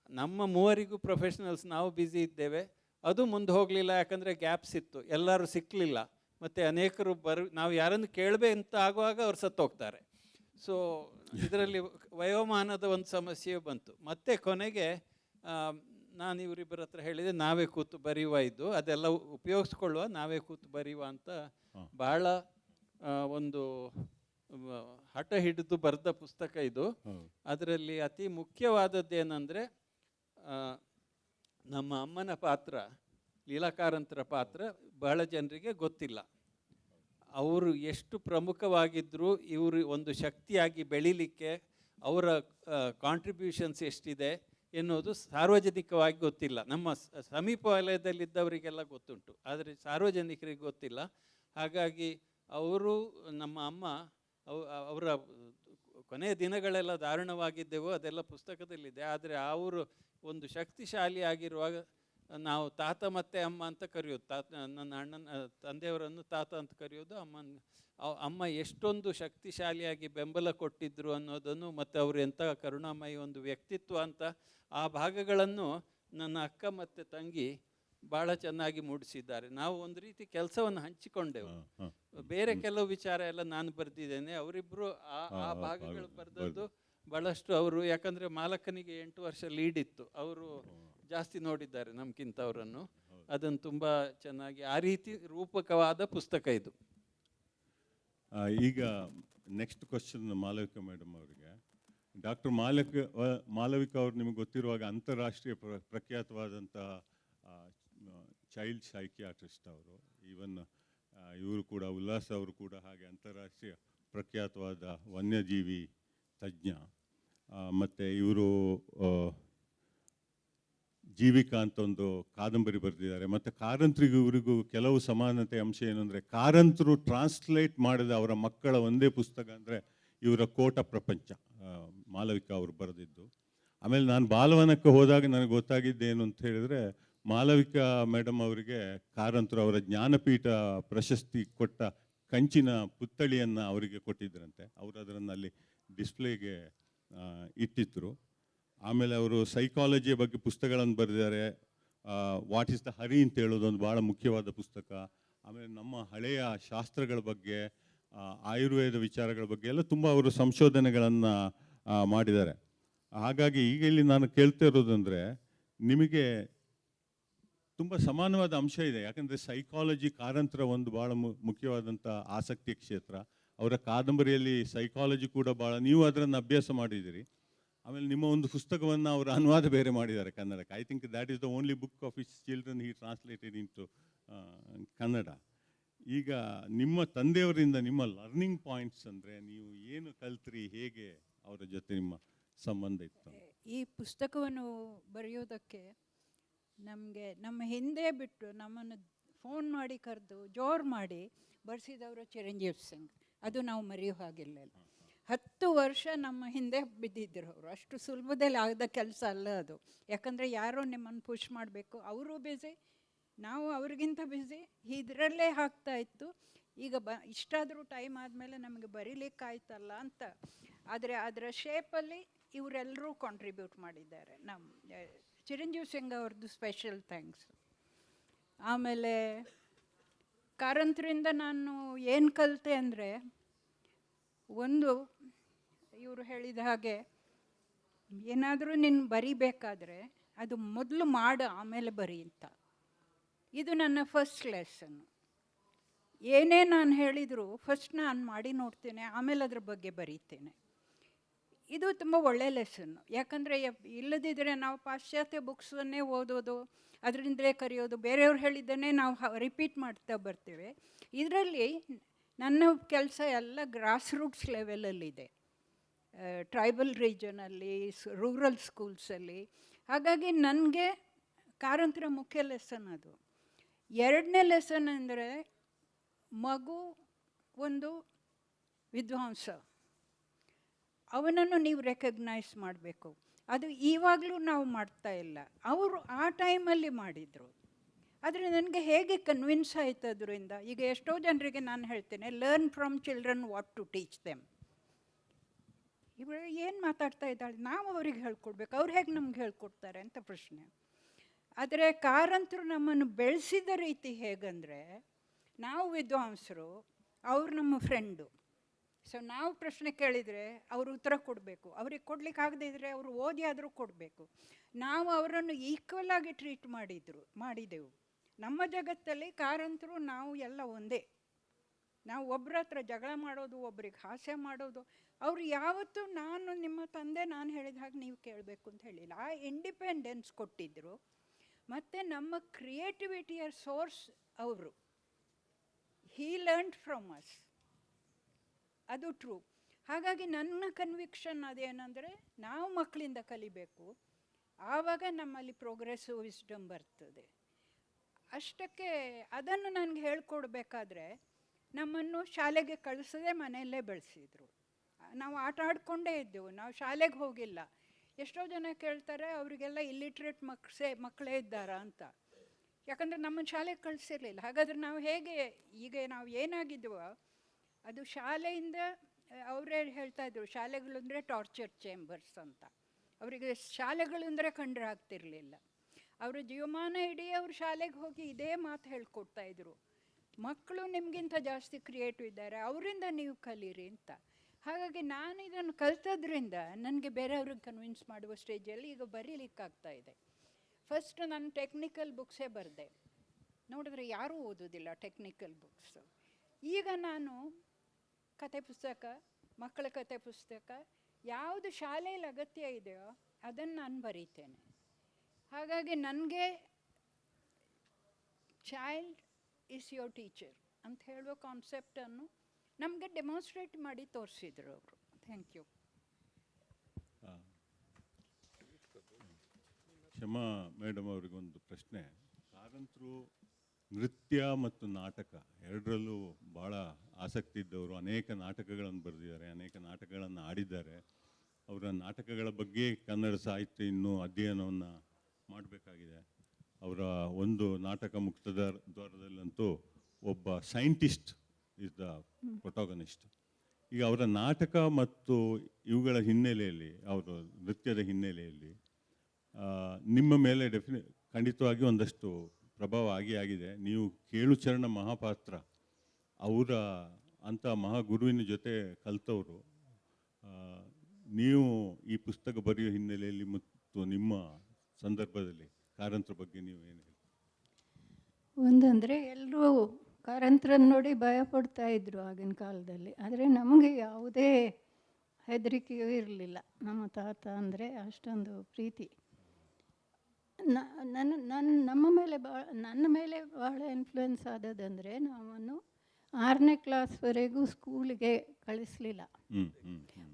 ನಮ್ಮ 3 ಪ್ರೊಫೆಷನಲ್ಸ್, ನಾವು ಬ್ಯುಸಿ ಇದ್ದೇವೆ. ಅದು ಮುಂದೆ ಹೋಗಲಿಲ್ಲ, ಯಾಕಂದರೆ ಗ್ಯಾಪ್ಸ್ ಇತ್ತು, ಎಲ್ಲರೂ ಸಿಕ್ಕಲಿಲ್ಲ. ಮತ್ತು ಅನೇಕರು ನಾವು ಯಾರನ್ನು ಕೇಳಬೇ ಅಂತ ಆಗುವಾಗ ಅವ್ರು ಸತ್ತೋಗ್ತಾರೆ. ಸೊ ಇದರಲ್ಲಿ ವಯೋಮಾನದ ಒಂದು ಸಮಸ್ಯೆ ಬಂತು. ಮತ್ತು ಕೊನೆಗೆ ನಾನು ಇವರಿಬ್ಬರ ಹತ್ರ ಹೇಳಿದೆ, ನಾವೇ ಕೂತು ಬರೆಯುವ, ಇದು ಅದೆಲ್ಲ ಉಪಯೋಗಿಸ್ಕೊಳ್ಳುವ, ನಾವೇ ಕೂತು ಬರೆಯುವ ಅಂತ ಭಾಳ ಒಂದು ಹಠ ಹಿಡಿದು ಬರೆದ ಪುಸ್ತಕ ಇದು. ಅದರಲ್ಲಿ ಅತಿ ಮುಖ್ಯವಾದದ್ದೇನೆಂದರೆ, ನಮ್ಮ ಅಮ್ಮನ ಪಾತ್ರ, ಲೀಲಾ ಕಾರಂತರ ಪಾತ್ರ ಬಹಳ ಜನರಿಗೆ ಗೊತ್ತಿಲ್ಲ. ಅವರು ಎಷ್ಟು ಪ್ರಮುಖವಾಗಿದ್ದರು, ಇವರು ಒಂದು ಶಕ್ತಿಯಾಗಿ ಬೆಳೀಲಿಕ್ಕೆ ಅವರ ಕಾಂಟ್ರಿಬ್ಯೂಷನ್ಸ್ ಎಷ್ಟಿದೆ ಎನ್ನುವುದು ಸಾರ್ವಜನಿಕವಾಗಿ ಗೊತ್ತಿಲ್ಲ. ನಮ್ಮ ಸಮೀಪ ವಲಯದಲ್ಲಿದ್ದವರಿಗೆಲ್ಲ ಗೊತ್ತುಂಟು, ಆದರೆ ಸಾರ್ವಜನಿಕರಿಗೆ ಗೊತ್ತಿಲ್ಲ. ಹಾಗಾಗಿ ಅವರು, ನಮ್ಮ ಅಮ್ಮ, ಅವರ ಕೊನೆಯ ದಿನಗಳೆಲ್ಲ ದಾರುಣವಾಗಿದ್ದೆವು, ಅದೆಲ್ಲ ಪುಸ್ತಕದಲ್ಲಿದೆ. ಆದರೆ ಅವರು ಒಂದು ಶಕ್ತಿಶಾಲಿಯಾಗಿರುವಾಗ ನಾವು ತಾತ ಮತ್ತು ಅಮ್ಮ ಅಂತ ಕರೆಯೋದು. ನನ್ನ ಅಣ್ಣನ ತಂದೆಯವರನ್ನು ತಾತ ಅಂತ ಕರೆಯೋದು, ಅಮ್ಮ ಎಷ್ಟೊಂದು ಶಕ್ತಿಶಾಲಿಯಾಗಿ ಬೆಂಬಲ ಕೊಟ್ಟಿದ್ದರು ಅನ್ನೋದನ್ನು, ಮತ್ತು ಅವರು ಎಂಥ ಕರುಣಾಮಯಿ ಒಂದು ವ್ಯಕ್ತಿತ್ವ ಅಂತ ಆ ಭಾಗಗಳನ್ನು ನನ್ನ ಅಕ್ಕ ಮತ್ತು ತಂಗಿ ಭಾಳ ಚೆನ್ನಾಗಿ ಮೂಡಿಸಿದ್ದಾರೆ. ನಾವು ಒಂದು ರೀತಿ ಕೆಲಸವನ್ನು ಹಂಚಿಕೊಂಡೆವು. ಬೇರೆ ಕೆಲವು ವಿಚಾರ ಎಲ್ಲ ನಾನು ಬರೆದಿದ್ದೇನೆ, ಅವರಿಬ್ಬರು ಆ ಭಾಗಗಳು ಬರೆದದ್ದು ಭಾಳಷ್ಟು. ಅವರು, ಯಾಕಂದರೆ ಮಾಲಕನಿಗೆ 8 ವರ್ಷ ಲೀಡ್ ಇತ್ತು, ಅವರು ಜಾಸ್ತಿ ನೋಡಿದ್ದಾರೆ ನಮ್ಗಿಂತ ಅವರನ್ನು. ಅದನ್ನು ತುಂಬ ಚೆನ್ನಾಗಿ, ಆ ರೀತಿ ರೂಪಕವಾದ ಪುಸ್ತಕ ಇದು. ಈಗ ನೆಕ್ಸ್ಟ್ ಕ್ವಶನ್ ಮಾಲವಿಕಾ ಮೇಡಮ್ ಅವರಿಗೆ. ಡಾಕ್ಟರ್ ಮಾಲವಿಕಾ ಅವರು ನಿಮಗೆ ಗೊತ್ತಿರುವಾಗ ಅಂತಾರಾಷ್ಟ್ರೀಯ ಪ್ರಖ್ಯಾತವಾದಂಥ ಚೈಲ್ಡ್ ಸೈಕಿಯಾಟ್ರಿಸ್ಟ್ ಅವರು. ಈವನ್ ಇವರು ಕೂಡ, ಉಲ್ಲಾಸ್ ಅವರು ಕೂಡ ಹಾಗೆ ಅಂತಾರಾಷ್ಟ್ರೀಯ ಪ್ರಖ್ಯಾತವಾದ ವನ್ಯಜೀವಿ ತಜ್ಞ. ಮತ್ತು ಇವರು ಜೀವಿಕಾ ಅಂತ ಒಂದು ಕಾದಂಬರಿ ಬರೆದಿದ್ದಾರೆ. ಮತ್ತು ಕಾರಂತರಿಗೂ ಇವರಿಗೂ ಕೆಲವು ಸಮಾನತೆ ಅಂಶ ಏನು ಅಂದರೆ, ಕಾರಂತರು ಟ್ರಾನ್ಸ್ಲೇಟ್ ಮಾಡಿದ ಅವರ ಮಕ್ಕಳ ಒಂದೇ ಪುಸ್ತಕ ಅಂದರೆ ಇವರ ಕೋಟ ಪ್ರಪಂಚ, ಮಾಲವಿಕಾ ಅವರು ಬರೆದಿದ್ದು. ಆಮೇಲೆ ನಾನು ಬಾಲವನಕ್ಕೆ ಹೋದಾಗ ನನಗೆ ಗೊತ್ತಾಗಿದ್ದೇನು ಅಂತ ಹೇಳಿದರೆ, ಮಾಲವಿಕಾ ಮೇಡಮ್ ಅವರಿಗೆ ಕಾರಂತರು ಅವರ ಜ್ಞಾನಪೀಠ ಪ್ರಶಸ್ತಿ ಕೊಟ್ಟ ಕಂಚಿನ ಪುತ್ಥಳಿಯನ್ನು ಅವರಿಗೆ ಕೊಟ್ಟಿದ್ದರಂತೆ. ಅವರು ಅದನ್ನು ಅಲ್ಲಿ ಡಿಸ್ಪ್ಲೇಗೆ ಇಟ್ಟಿದ್ರು. ಆಮೇಲೆ ಅವರು ಸೈಕಾಲಜಿಯ ಬಗ್ಗೆ ಪುಸ್ತಕಗಳನ್ನು ಬರೆದಿದ್ದಾರೆ. ವಾಟ್ ಈಸ್ ದ ಹರಿ ಅಂತ ಹೇಳೋದು ಒಂದು ಭಾಳ ಮುಖ್ಯವಾದ ಪುಸ್ತಕ. ಆಮೇಲೆ ನಮ್ಮ ಹಳೆಯ ಶಾಸ್ತ್ರಗಳ ಬಗ್ಗೆ, ಆಯುರ್ವೇದ ವಿಚಾರಗಳ ಬಗ್ಗೆ ಎಲ್ಲ ತುಂಬ ಅವರು ಸಂಶೋಧನೆಗಳನ್ನು ಮಾಡಿದ್ದಾರೆ. ಹಾಗಾಗಿ ಈಗ ಇಲ್ಲಿ ನಾನು ಕೇಳ್ತಾ ಇರೋದಂದರೆ, ನಿಮಗೆ ತುಂಬ ಸಮಾನವಾದ ಅಂಶ ಇದೆ. ಯಾಕಂದರೆ ಸೈಕಾಲಜಿ ಕಾರಂತರ ಒಂದು ಭಾಳ ಮುಖ್ಯವಾದಂಥ ಆಸಕ್ತಿಯ ಕ್ಷೇತ್ರ. ಅವರ ಕಾದಂಬರಿಯಲ್ಲಿ ಸೈಕಾಲಜಿ ಕೂಡ ಭಾಳ, ನೀವು ಅದನ್ನು ಅಭ್ಯಾಸ ಮಾಡಿದ್ದೀರಿ. ಆಮೇಲೆ ನಿಮ್ಮ ಒಂದು ಪುಸ್ತಕವನ್ನು ಅವರು ಅನುವಾದ ಬೇರೆ ಮಾಡಿದ್ದಾರೆ ಕನ್ನಡಕ್ಕೆ. I think that is the only book of his children he translated into Kannada. ಈಗ ನಿಮ್ಮ ತಂದೆಯವರಿಂದ ನಿಮ್ಮ ಲರ್ನಿಂಗ್ ಪಾಯಿಂಟ್ಸ್ ಅಂದರೆ, ನೀವು ಏನು ಕಲ್ತ್ರಿ, ಹೇಗೆ ಅವರ ಜೊತೆ ನಿಮ್ಮ ಸಂಬಂಧ ಇತ್ತು? ಈ ಪುಸ್ತಕವನ್ನು ಬರೆಯೋದಕ್ಕೆ ನಮಗೆ ನಮ್ಮ ಹಿಂದೆ ಬಿಟ್ಟು ನಮ್ಮನ್ನು ಫೋನ್ ಮಾಡಿ ಕರೆದು ಜೋರು ಮಾಡಿ ಬರೆಸಿದವರು ಚಿರಂಜೀವಿ ಸಿಂಗ್. ಅದು ನಾವು ಮರೆಯೋ ಹಾಗಿಲ್ಲ. 10 ವರ್ಷ ನಮ್ಮ ಹಿಂದೆ ಬಿದ್ದಿದ್ದರು ಅವರು. ಅಷ್ಟು ಸುಲಭದಲ್ಲಿ ಆಗದ ಕೆಲಸ ಅಲ್ಲ ಅದು. ಯಾಕಂದರೆ ಯಾರೋ ನಿಮ್ಮನ್ನು ಪುಷ್ ಮಾಡಬೇಕು, ಅವರು ಬ್ಯುಸಿ, ನಾವು ಅವ್ರಿಗಿಂತ ಬ್ಯುಸಿ, ಇದರಲ್ಲೇ ಆಗ್ತಾ ಇತ್ತು. ಈಗ ಇಷ್ಟಾದರೂ ಟೈಮ್ ಆದಮೇಲೆ ನಮಗೆ ಬರೀಲಿಕ್ಕಾಯ್ತಲ್ಲ ಅಂತ. ಆದರೆ ಅದರ ಶೇಪಲ್ಲಿ ಇವರೆಲ್ಲರೂ ಕಾಂಟ್ರಿಬ್ಯೂಟ್ ಮಾಡಿದ್ದಾರೆ. ನಮ್ಮ ಚಿರಂಜೀವಿ ಸಿಂಗ್ ಅವ್ರದ್ದು ಸ್ಪೆಷಲ್ ಥ್ಯಾಂಕ್ಸ್. ಆಮೇಲೆ ಕಾರಂತರಿಂದ ನಾನು ಏನು ಕಲಿತೆ ಅಂದರೆ, ಒಂದು, ಇವರು ಹೇಳಿದ ಹಾಗೆ ಏನಾದರೂ ನೀನು ಬರಿಬೇಕಾದ್ರೆ ಅದು ಮೊದಲು ಮಾಡು, ಆಮೇಲೆ ಬರಿ ಅಂತ. ಇದು ನನ್ನ ಫಸ್ಟ್ ಲೆಸನ್ನು. ಏನೇ ನಾನು ಹೇಳಿದರೂ ಫಸ್ಟ್ ನಾನು ಮಾಡಿ ನೋಡ್ತೇನೆ, ಆಮೇಲೆ ಅದ್ರ ಬಗ್ಗೆ ಬರೀತೇನೆ. ಇದು ತುಂಬ ಒಳ್ಳೆಯ ಲೆಸನ್ನು. ಯಾಕಂದರೆ ಇಲ್ಲದಿದ್ದರೆ ನಾವು ಪಾಶ್ಚಾತ್ಯ ಬುಕ್ಸನ್ನೇ ಓದೋದು, ಅದರಿಂದಲೇ ಕರೆಯೋದು, ಬೇರೆಯವ್ರು ಹೇಳಿದ್ದನ್ನೇ ನಾವು ರಿಪೀಟ್ ಮಾಡ್ತಾ ಬರ್ತೇವೆ. ಇದರಲ್ಲಿ ನನ್ನ ಕೆಲಸ ಎಲ್ಲ ಗ್ರಾಸ್ ರೂಟ್ಸ್ ಲೆವೆಲಲ್ಲಿದೆ, ಟ್ರೈಬಲ್ ರೀಜನಲ್ಲಿ, ರೂರಲ್ ಸ್ಕೂಲ್ಸಲ್ಲಿ. ಹಾಗಾಗಿ ನನಗೆ ಕಾರಂತರ ಮುಖ್ಯ ಲೆಸನ್ ಅದು. ಎರಡನೇ ಲೆಸನ್ ಅಂದರೆ, ಮಗು ಒಂದು ವಿದ್ವಾಂಸ, ಅವನನ್ನು ನೀವು ರೆಕಗ್ನೈಸ್ ಮಾಡಬೇಕು. ಅದು ಇವಾಗಲೂ ನಾವು ಮಾಡ್ತಾ ಇಲ್ಲ, ಅವರು ಆ ಟೈಮಲ್ಲಿ ಮಾಡಿದರು. ಆದರೆ ನನಗೆ ಹೇಗೆ ಕನ್ವಿನ್ಸ್ ಆಯ್ತು ಅದರಿಂದ. ಈಗ ಎಷ್ಟೋ ಜನರಿಗೆ ನಾನು ಹೇಳ್ತೇನೆ, learn from children what to teach them. ಇವರು ಏನು ಮಾತಾಡ್ತಾ ಇದ್ದಾಳೆ, ನಾವು ಅವ್ರಿಗೆ ಹೇಳ್ಕೊಡ್ಬೇಕು, ಅವ್ರು ಹೇಗೆ ನಮ್ಗೆ ಹೇಳ್ಕೊಡ್ತಾರೆ ಅಂತ ಪ್ರಶ್ನೆ. ಆದರೆ ಕಾರಂತರು ನಮ್ಮನ್ನು ಬೆಳೆಸಿದ ರೀತಿ ಹೇಗಂದರೆ, ನಾವು ವಿದ್ವಾಂಸರು, ಅವ್ರು ನಮ್ಮ ಫ್ರೆಂಡು. ಸೊ ನಾವು ಪ್ರಶ್ನೆ ಕೇಳಿದರೆ ಅವರು ಉತ್ತರ ಕೊಡಬೇಕು, ಅವ್ರಿಗೆ ಕೊಡ್ಲಿಕ್ಕೆ ಆಗದೇ ಇದ್ದರೆ ಅವರು ಓದಿ ಆದರೂ ಕೊಡಬೇಕು. ನಾವು ಅವರನ್ನು ಈಕ್ವಲ್ ಆಗಿ ಟ್ರೀಟ್ ಮಾಡಿದೆವು. ನಮ್ಮ ಜಗತ್ತಲ್ಲಿ ಕಾರಂತರು ನಾವು ಎಲ್ಲ ಒಂದೇ. ನಾವು ಒಬ್ಬರ ಹತ್ರ ಜಗಳ ಮಾಡೋದು, ಒಬ್ರಿಗೆ ಹಾಸ್ಯ ಮಾಡೋದು. ಅವರು ಯಾವತ್ತೂ ನಾನು ನಿಮ್ಮ ತಂದೆ ನಾನು ಹೇಳಿದ ಹಾಗೆ ನೀವು ಕೇಳಬೇಕು ಅಂತ ಹೇಳಿಲ್ಲ. ಆ ಇಂಡಿಪೆಂಡೆನ್ಸ್ ಕೊಟ್ಟಿದ್ದರು. ಮತ್ತು ನಮ್ಮ ಕ್ರಿಯೇಟಿವಿಟಿಯ ಸೋರ್ಸ್ ಅವರು. ಹೀ ಲರ್ನ್ಡ್ ಫ್ರಮ್ ಅಸ್, ಅದು ಟ್ರೂ. ಹಾಗಾಗಿ ನನ್ನ ಕನ್ವಿಕ್ಷನ್ ಅದೇನೆಂದರೆ, ನಾವು ಮಕ್ಕಳಿಂದ ಕಲಿಬೇಕು, ಆವಾಗ ನಮ್ಮಲ್ಲಿ ಪ್ರೋಗ್ರೆಸಿವ್ ವಿಸ್ಡಮ್ ಬರ್ತದೆ. ಅಷ್ಟಕ್ಕೆ ಅದನ್ನು ನನಗೆ ಹೇಳ್ಕೊಡ್ಬೇಕಾದ್ರೆ ನಮ್ಮನ್ನು ಶಾಲೆಗೆ ಕಳಿಸದೆ ಮನೆಯಲ್ಲೇ ಬೆಳೆಸಿದ್ರು. ನಾವು ಆಟ ಆಡಿಕೊಂಡೇ ಇದ್ದೆವು, ನಾವು ಶಾಲೆಗೆ ಹೋಗಿಲ್ಲ. ಎಷ್ಟೋ ಜನ ಕೇಳ್ತಾರೆ, ಅವರಿಗೆಲ್ಲ ಇಲ್ಲಿಟ್ರೇಟ್ ಮಕ್ಕಳೇ ಇದ್ದಾರಾ ಅಂತ. ಯಾಕಂದರೆ ನಮ್ಮನ್ನು ಶಾಲೆಗೆ ಕಳಿಸಿರಲಿಲ್ಲ. ಹಾಗಾದರೆ ನಾವು ಹೇಗೆ, ಈಗ ನಾವು ಏನಾಗಿದ್ವೋ ಅದು ಶಾಲೆಯಿಂದ. ಅವರೇ ಹೇಳ್ತಾಯಿದ್ರು, ಶಾಲೆಗಳು ಅಂದರೆ ಟಾರ್ಚರ್ ಚೇಂಬರ್ಸ್ ಅಂತ. ಅವರಿಗೆ ಶಾಲೆಗಳು ಅಂದರೆ ಕಂಡ್ರೆ ಆಗ್ತಿರಲಿಲ್ಲ. ಅವರ ಜೀವಮಾನ ಇಡೀ ಅವರು ಶಾಲೆಗೆ ಹೋಗಿ ಇದೇ ಮಾತು ಹೇಳ್ಕೊಡ್ತಾಯಿದ್ರು, ಮಕ್ಕಳು ನಿಮಗಿಂತ ಜಾಸ್ತಿ ಕ್ರಿಯೇಟಿವ್ ಇದ್ದಾರೆ, ಅವರಿಂದ ನೀವು ಕಲೀರಿ ಅಂತ. ಹಾಗಾಗಿ ನಾನು ಇದನ್ನು ಕಲ್ತದ್ರಿಂದ ನನಗೆ ಬೇರೆಯವ್ರಿಗೆ ಕನ್ವಿನ್ಸ್ ಮಾಡುವ ಸ್ಟೇಜಲ್ಲಿ ಈಗ ಬರೀಲಿಕ್ಕಾಗ್ತಾ ಇದೆ. ಫಸ್ಟ್ ನಾನು ಟೆಕ್ನಿಕಲ್ ಬುಕ್ಸೇ ಬರೆದೆ. ನೋಡಿದ್ರೆ ಯಾರೂ ಓದೋದಿಲ್ಲ ಟೆಕ್ನಿಕಲ್ ಬುಕ್ಸು. ಈಗ ನಾನು ಕತೆ ಪುಸ್ತಕ, ಮಕ್ಕಳ ಕತೆ ಪುಸ್ತಕ, ಯಾವುದು ಶಾಲೆಯಲ್ಲಿ ಅಗತ್ಯ ಇದೆಯೋ ಅದನ್ನು ನಾನು ಬರೀತೇನೆ. ಹಾಗಾಗಿ ನನಗೆ ಚೈಲ್ಡ್ ಈಸ್ ಯೋರ್ ಟೀಚರ್ ಅಂತ ಹೇಳುವ ಕಾನ್ಸೆಪ್ಟನ್ನು ನಮಗೆ ಡೆಮಾನ್ಸ್ಟ್ರೇಟ್ ಮಾಡಿ ತೋರಿಸಿದ್ರು ಅವರು. Thank you. ಕ್ಷಮಾ ಮೇಡಮ್, ಅವರಿಗೊಂದು ಪ್ರಶ್ನೆ. ಕಾರಂತರು ನೃತ್ಯ ಮತ್ತು ನಾಟಕ ಎರಡರಲ್ಲೂ ಭಾಳ ಆಸಕ್ತಿ ಇದ್ದವರು. ಅನೇಕ ನಾಟಕಗಳನ್ನು ಬರೆದಿದ್ದಾರೆ, ಅನೇಕ ನಾಟಕಗಳನ್ನು ಆಡಿದ್ದಾರೆ. ಅವರ ನಾಟಕಗಳ ಬಗ್ಗೆ ಕನ್ನಡ ಸಾಹಿತ್ಯ ಇನ್ನೂ ಅಧ್ಯಯನವನ್ನು ಮಾಡಬೇಕಾಗಿದೆ. ಅವರ ಒಂದು ನಾಟಕ ಮುಕ್ತದ್ವಾರದಲ್ಲಂತೂ ಒಬ್ಬ ಸೈಂಟಿಸ್ಟ್ ಇಸ್ ದ ಪ್ರೊಟಾಗನಿಸ್ಟ್. ಈಗ ಅವರ ನಾಟಕ ಮತ್ತು ಇವುಗಳ ಹಿನ್ನೆಲೆಯಲ್ಲಿ, ಅವರ ನೃತ್ಯದ ಹಿನ್ನೆಲೆಯಲ್ಲಿ ನಿಮ್ಮ ಮೇಲೆ ಖಂಡಿತವಾಗಿ ಒಂದಷ್ಟು ಪ್ರಭಾವ ಆಗಿದೆ. ನೀವು ಕೇಳುಚರಣ ಮಹಾಪಾತ್ರ, ಅವರ ಅಂಥ ಮಹಾಗುರುವಿನ ಜೊತೆ ಕಲಿತವರು. ನೀವು ಈ ಪುಸ್ತಕ ಬರೆಯೋ ಹಿನ್ನೆಲೆಯಲ್ಲಿ ಮತ್ತು ನಿಮ್ಮ ಸಂದರ್ಭದಲ್ಲಿ ಕಾರಂತರ ಬಗ್ಗೆ ನೀವು ಏನು ಹೇಳಿ? ಒಂದಂದರೆ ಎಲ್ಲರೂ ಕಾರಂತರನ್ನು ನೋಡಿ ಭಯ ಪಡ್ತಾ ಇದ್ದರು ಆಗಿನ ಕಾಲದಲ್ಲಿ. ಆದರೆ ನಮಗೆ ಯಾವುದೇ ಹೆದರಿಕೆಯೂ ಇರಲಿಲ್ಲ. ನಮ್ಮ ತಾತ ಅಂದರೆ ಅಷ್ಟೊಂದು ಪ್ರೀತಿ. ನನ್ನ ಮೇಲೆ ಭಾಳ ಇನ್ಫ್ಲುಯೆನ್ಸ್ ಆದದಂದರೆ, ನಾವನ್ನು 6ನೇ ಕ್ಲಾಸ್ವರೆಗೂ ಸ್ಕೂಲಿಗೆ ಕಳಿಸಲಿಲ್ಲ.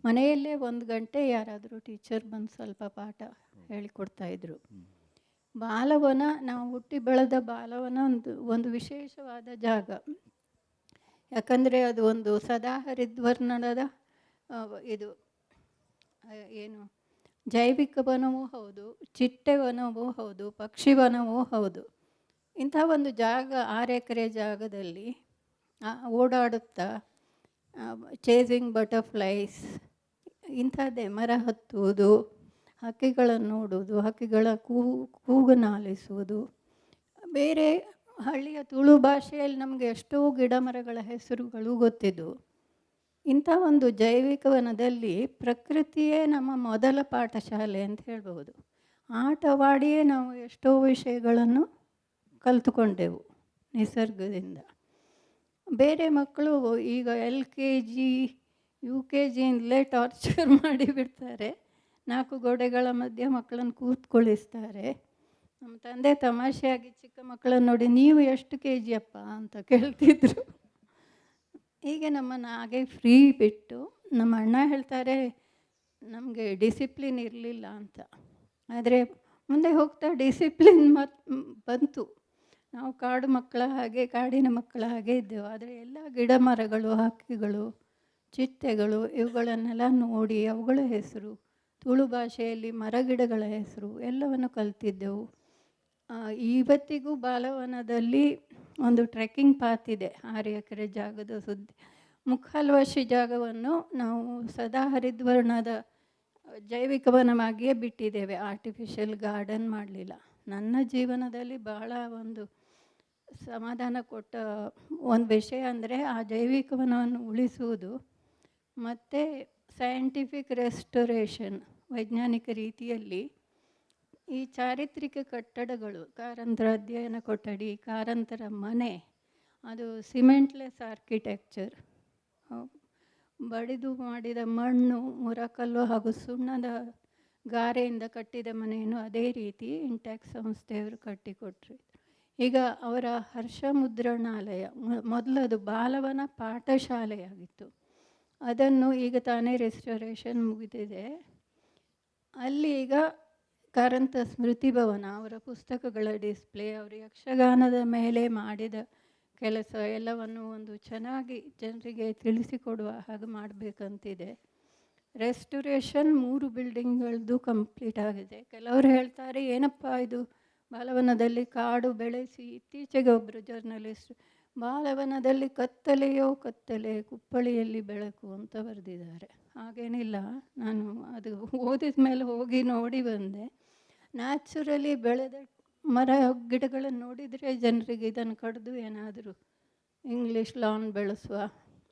ಮನೆಯಲ್ಲೇ 1 ಗಂಟೆ ಯಾರಾದರೂ ಟೀಚರ್ ಬಂದು ಸ್ವಲ್ಪ ಪಾಠ ಹೇಳಿಕೊಡ್ತಾಯಿದ್ರು. ಬಾಲವನ, ನಾವು ಹುಟ್ಟಿ ಬೆಳೆದ ಬಾಲವನ ಒಂದು ವಿಶೇಷವಾದ ಜಾಗ. ಯಾಕಂದರೆ ಅದು ಒಂದು ಸದಾ ಹರಿದ್ವರ್ಣದ ಇದು ಏನು ಜೈವಿಕ ವನವೂ ಹೌದು, ಚಿಟ್ಟೆ ವನವೂ ಹೌದು, ಪಕ್ಷಿ ವನವೂ ಹೌದು. ಇಂಥ ಒಂದು ಜಾಗ 6 ಎಕರೆ ಜಾಗದಲ್ಲಿ ಓಡಾಡುತ್ತಾ ಚೇಸಿಂಗ್ ಬಟರ್ಫ್ಲೈಸ್ ಇಂಥದ್ದೇ, ಮರ ಹತ್ತುವುದು, ಹಕ್ಕಿಗಳನ್ನು ನೋಡುವುದು, ಹಕ್ಕಿಗಳ ಕೂಗನಾಲಿಸುವುದು. ಬೇರೆ ಹಳ್ಳಿಯ ತುಳು ಭಾಷೆಯಲ್ಲಿ ನಮಗೆ ಎಷ್ಟೋ ಗಿಡ ಮರಗಳ ಹೆಸರುಗಳು ಗೊತ್ತಿದ್ದವು. ಇಂಥ ಒಂದು ಜೈವಿಕ ವನದಲ್ಲಿ ಪ್ರಕೃತಿಯೇ ನಮ್ಮ ಮೊದಲ ಪಾಠಶಾಲೆ ಅಂತ ಹೇಳ್ಬೋದು. ಆಟವಾಡಿಯೇ ನಾವು ಎಷ್ಟೋ ವಿಷಯಗಳನ್ನು ಕಲಿತುಕೊಂಡೆವು ನಿಸರ್ಗದಿಂದ. ಬೇರೆ ಮಕ್ಕಳು ಈಗ LKG UKGಯಿಂದಲೇ ಟಾರ್ಚರ್ ಮಾಡಿಬಿಡ್ತಾರೆ. 4 ಗೋಡೆಗಳ ಮಧ್ಯೆ ಮಕ್ಕಳನ್ನು ಕೂತ್ಕೊಳ್ಳಿಸ್ತಾರೆ. ನಮ್ಮ ತಂದೆ ತಮಾಷೆಯಾಗಿ ಚಿಕ್ಕ ಮಕ್ಕಳನ್ನು ನೋಡಿ, ನೀವು ಎಷ್ಟು KG ಅಪ್ಪ ಅಂತ ಕೇಳ್ತಿದ್ರು. ಹೀಗೆ ನಮ್ಮನ್ನು ಹಾಗೆ ಫ್ರೀ ಬಿಟ್ಟು, ನಮ್ಮ ಅಣ್ಣ ಹೇಳ್ತಾರೆ ನಮಗೆ ಡಿಸಿಪ್ಲಿನ್ ಇರಲಿಲ್ಲ ಅಂತ. ಆದರೆ ಮುಂದೆ ಹೋಗ್ತಾ ಡಿಸಿಪ್ಲಿನ್ ಬಂತು. ನಾವು ಕಾಡು ಮಕ್ಕಳ ಹಾಗೆ, ಕಾಡಿನ ಮಕ್ಕಳ ಹಾಗೆ ಇದ್ದೆವು. ಆದರೆ ಎಲ್ಲ ಗಿಡ ಮರಗಳು, ಹಕ್ಕಿಗಳು, ಚಿಟ್ಟೆಗಳು ಇವುಗಳನ್ನೆಲ್ಲ ನೋಡಿ ಅವುಗಳ ಹೆಸರು, ತುಳು ಭಾಷೆಯಲ್ಲಿ ಮರಗಿಡಗಳ ಹೆಸರು ಎಲ್ಲವನ್ನು ಕಲಿತಿದ್ದೆವು. ಇವತ್ತಿಗೂ ಬಾಲವನದಲ್ಲಿ ಒಂದು ಟ್ರೆಕ್ಕಿಂಗ್ ಪಾತ್ ಇದೆ 6 ಎಕರೆ ಜಾಗದ ಸುದ್ದಿ. ಮುಕ್ಕಾಲ್ವಾಸಿ ಜಾಗವನ್ನು ನಾವು ಸದಾ ಹರಿದ್ವರ್ಣದ ಜೈವಿಕ ವನವಾಗಿಯೇ ಬಿಟ್ಟಿದ್ದೇವೆ, ಆರ್ಟಿಫಿಷಿಯಲ್ ಗಾರ್ಡನ್ ಮಾಡಲಿಲ್ಲ. ನನ್ನ ಜೀವನದಲ್ಲಿ ಬಹಳ ಒಂದು ಸಮಾಧಾನ ಕೊಟ್ಟ ಒಂದು ವಿಷಯ ಅಂದರೆ ಆ ಜೈವಿಕ ವನವನ್ನು ಉಳಿಸುವುದು ಮತ್ತು ಸೈಂಟಿಫಿಕ್ ರೆಸ್ಟೋರೇಷನ್, ವೈಜ್ಞಾನಿಕ ರೀತಿಯಲ್ಲಿ ಈ ಚಾರಿತ್ರಿಕ ಕಟ್ಟಡಗಳು, ಕಾರಂತರ ಅಧ್ಯಯನ ಕೊಠಡಿ, ಕಾರಂತರ ಮನೆ, ಅದು ಸಿಮೆಂಟ್ಲೆಸ್ ಆರ್ಕಿಟೆಕ್ಚರ್, ಬಡಿದು ಮಾಡಿದ ಮಣ್ಣು, ಮುರಕಲ್ಲು ಹಾಗೂ ಸುಣ್ಣದ ಗಾರೆಯಿಂದ ಕಟ್ಟಿದ ಮನೆಯನ್ನು ಅದೇ ರೀತಿ ಇಂಟ್ಯಾಕ್ಟ್ ಸಂಸ್ಥೆಯವರು ಕಟ್ಟಿಕೊಟ್ರು. ಈಗ ಅವರ ಹರ್ಷ ಮುದ್ರಣಾಲಯ, ಮೊದಲದು ಬಾಲವನ ಪಾಠಶಾಲೆಯಾಗಿತ್ತು, ಅದನ್ನು ಈಗ ತಾನೇ ರೆಸ್ಟೋರೇಷನ್ ಮುಗಿದಿದೆ. ಅಲ್ಲಿ ಈಗ ಕಾರಂತ ಸ್ಮೃತಿ ಭವನ, ಅವರ ಪುಸ್ತಕಗಳ ಡಿಸ್ಪ್ಲೇ, ಅವರು ಯಕ್ಷಗಾನದ ಮೇಲೆ ಮಾಡಿದ ಕೆಲಸ ಎಲ್ಲವನ್ನು ಒಂದು ಚೆನ್ನಾಗಿ ಜನರಿಗೆ ತಿಳಿಸಿಕೊಡುವ ಹಾಗೆ ಮಾಡಬೇಕಂತಿದೆ. ರೆಸ್ಟೋರೇಷನ್ 3 ಬಿಲ್ಡಿಂಗ್ಗಳದ್ದು ಕಂಪ್ಲೀಟ್ ಆಗಿದೆ. ಕೆಲವರು ಹೇಳ್ತಾರೆ ಏನಪ್ಪ ಇದು ಬಾಲವನದಲ್ಲಿ ಕಾಡು ಬೆಳೆಸಿ, ಇತ್ತೀಚೆಗೆ ಒಬ್ಬರು ಜರ್ನಲಿಸ್ಟ್ ಬಾಲವನದಲ್ಲಿ ಕತ್ತಲೆಯೋ ಕತ್ತಲೆ, ಕುಪ್ಪಳಿಯಲ್ಲಿ ಬೆಳಕು ಅಂತ ಬರೆದಿದ್ದಾರೆ. ಹಾಗೇನಿಲ್ಲ, ನಾನು ಅದು ಓದಿದ ಮೇಲೆ ಹೋಗಿ ನೋಡಿ ಬಂದೆ. ನ್ಯಾಚುರಲಿ ಬೆಳೆದ ಮರ ಗಿಡಗಳನ್ನು ನೋಡಿದರೆ ಜನರಿಗೆ ಇದನ್ನು ಕಡಿದು ಏನಾದರೂ ಇಂಗ್ಲೀಷ್ ಲಾನ್ ಬೆಳೆಸುವ,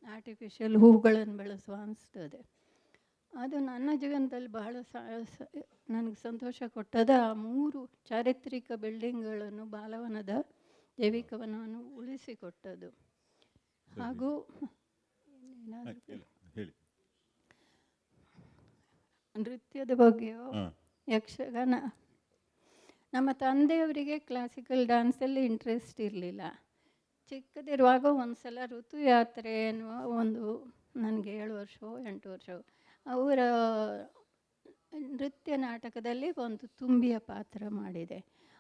ಆರ್ಟಿಫಿಷಿಯಲ್ ಹೂಗಳನ್ನು ಬೆಳೆಸುವ ಅನಿಸ್ತದೆ. ಅದು ನನ್ನ ಜೀವನದಲ್ಲಿ ಬಹಳ ನನಗೆ ಸಂತೋಷ ಕೊಟ್ಟದ. ಆ 3 ಚಾರಿತ್ರಿಕ ಬಿಲ್ಡಿಂಗ್ಗಳನ್ನು ಬಾಲವನದ ಜೈವಿಕ ವನವನ್ನು ಉಳಿಸಿಕೊಟ್ಟದು. ಹಾಗೂ ನೃತ್ಯದ ಬಗ್ಗೆಯೋ, ಯಕ್ಷಗಾನ, ನಮ್ಮ ತಂದೆಯವರಿಗೆ ಕ್ಲಾಸಿಕಲ್ ಡ್ಯಾನ್ಸಲ್ಲಿ ಇಂಟ್ರೆಸ್ಟ್ ಇರಲಿಲ್ಲ. ಚಿಕ್ಕದಿರುವಾಗ ಒಂದು ಸಲ ಋತುಯಾತ್ರೆ ಎನ್ನುವ ಒಂದು, ನನಗೆ 7 ವರ್ಷವೋ 8 ವರ್ಷವೋ, ಅವರ ನೃತ್ಯ ನಾಟಕದಲ್ಲಿ ಒಂದು ತುಂಬಿಯ ಪಾತ್ರ ಮಾಡಿದೆ.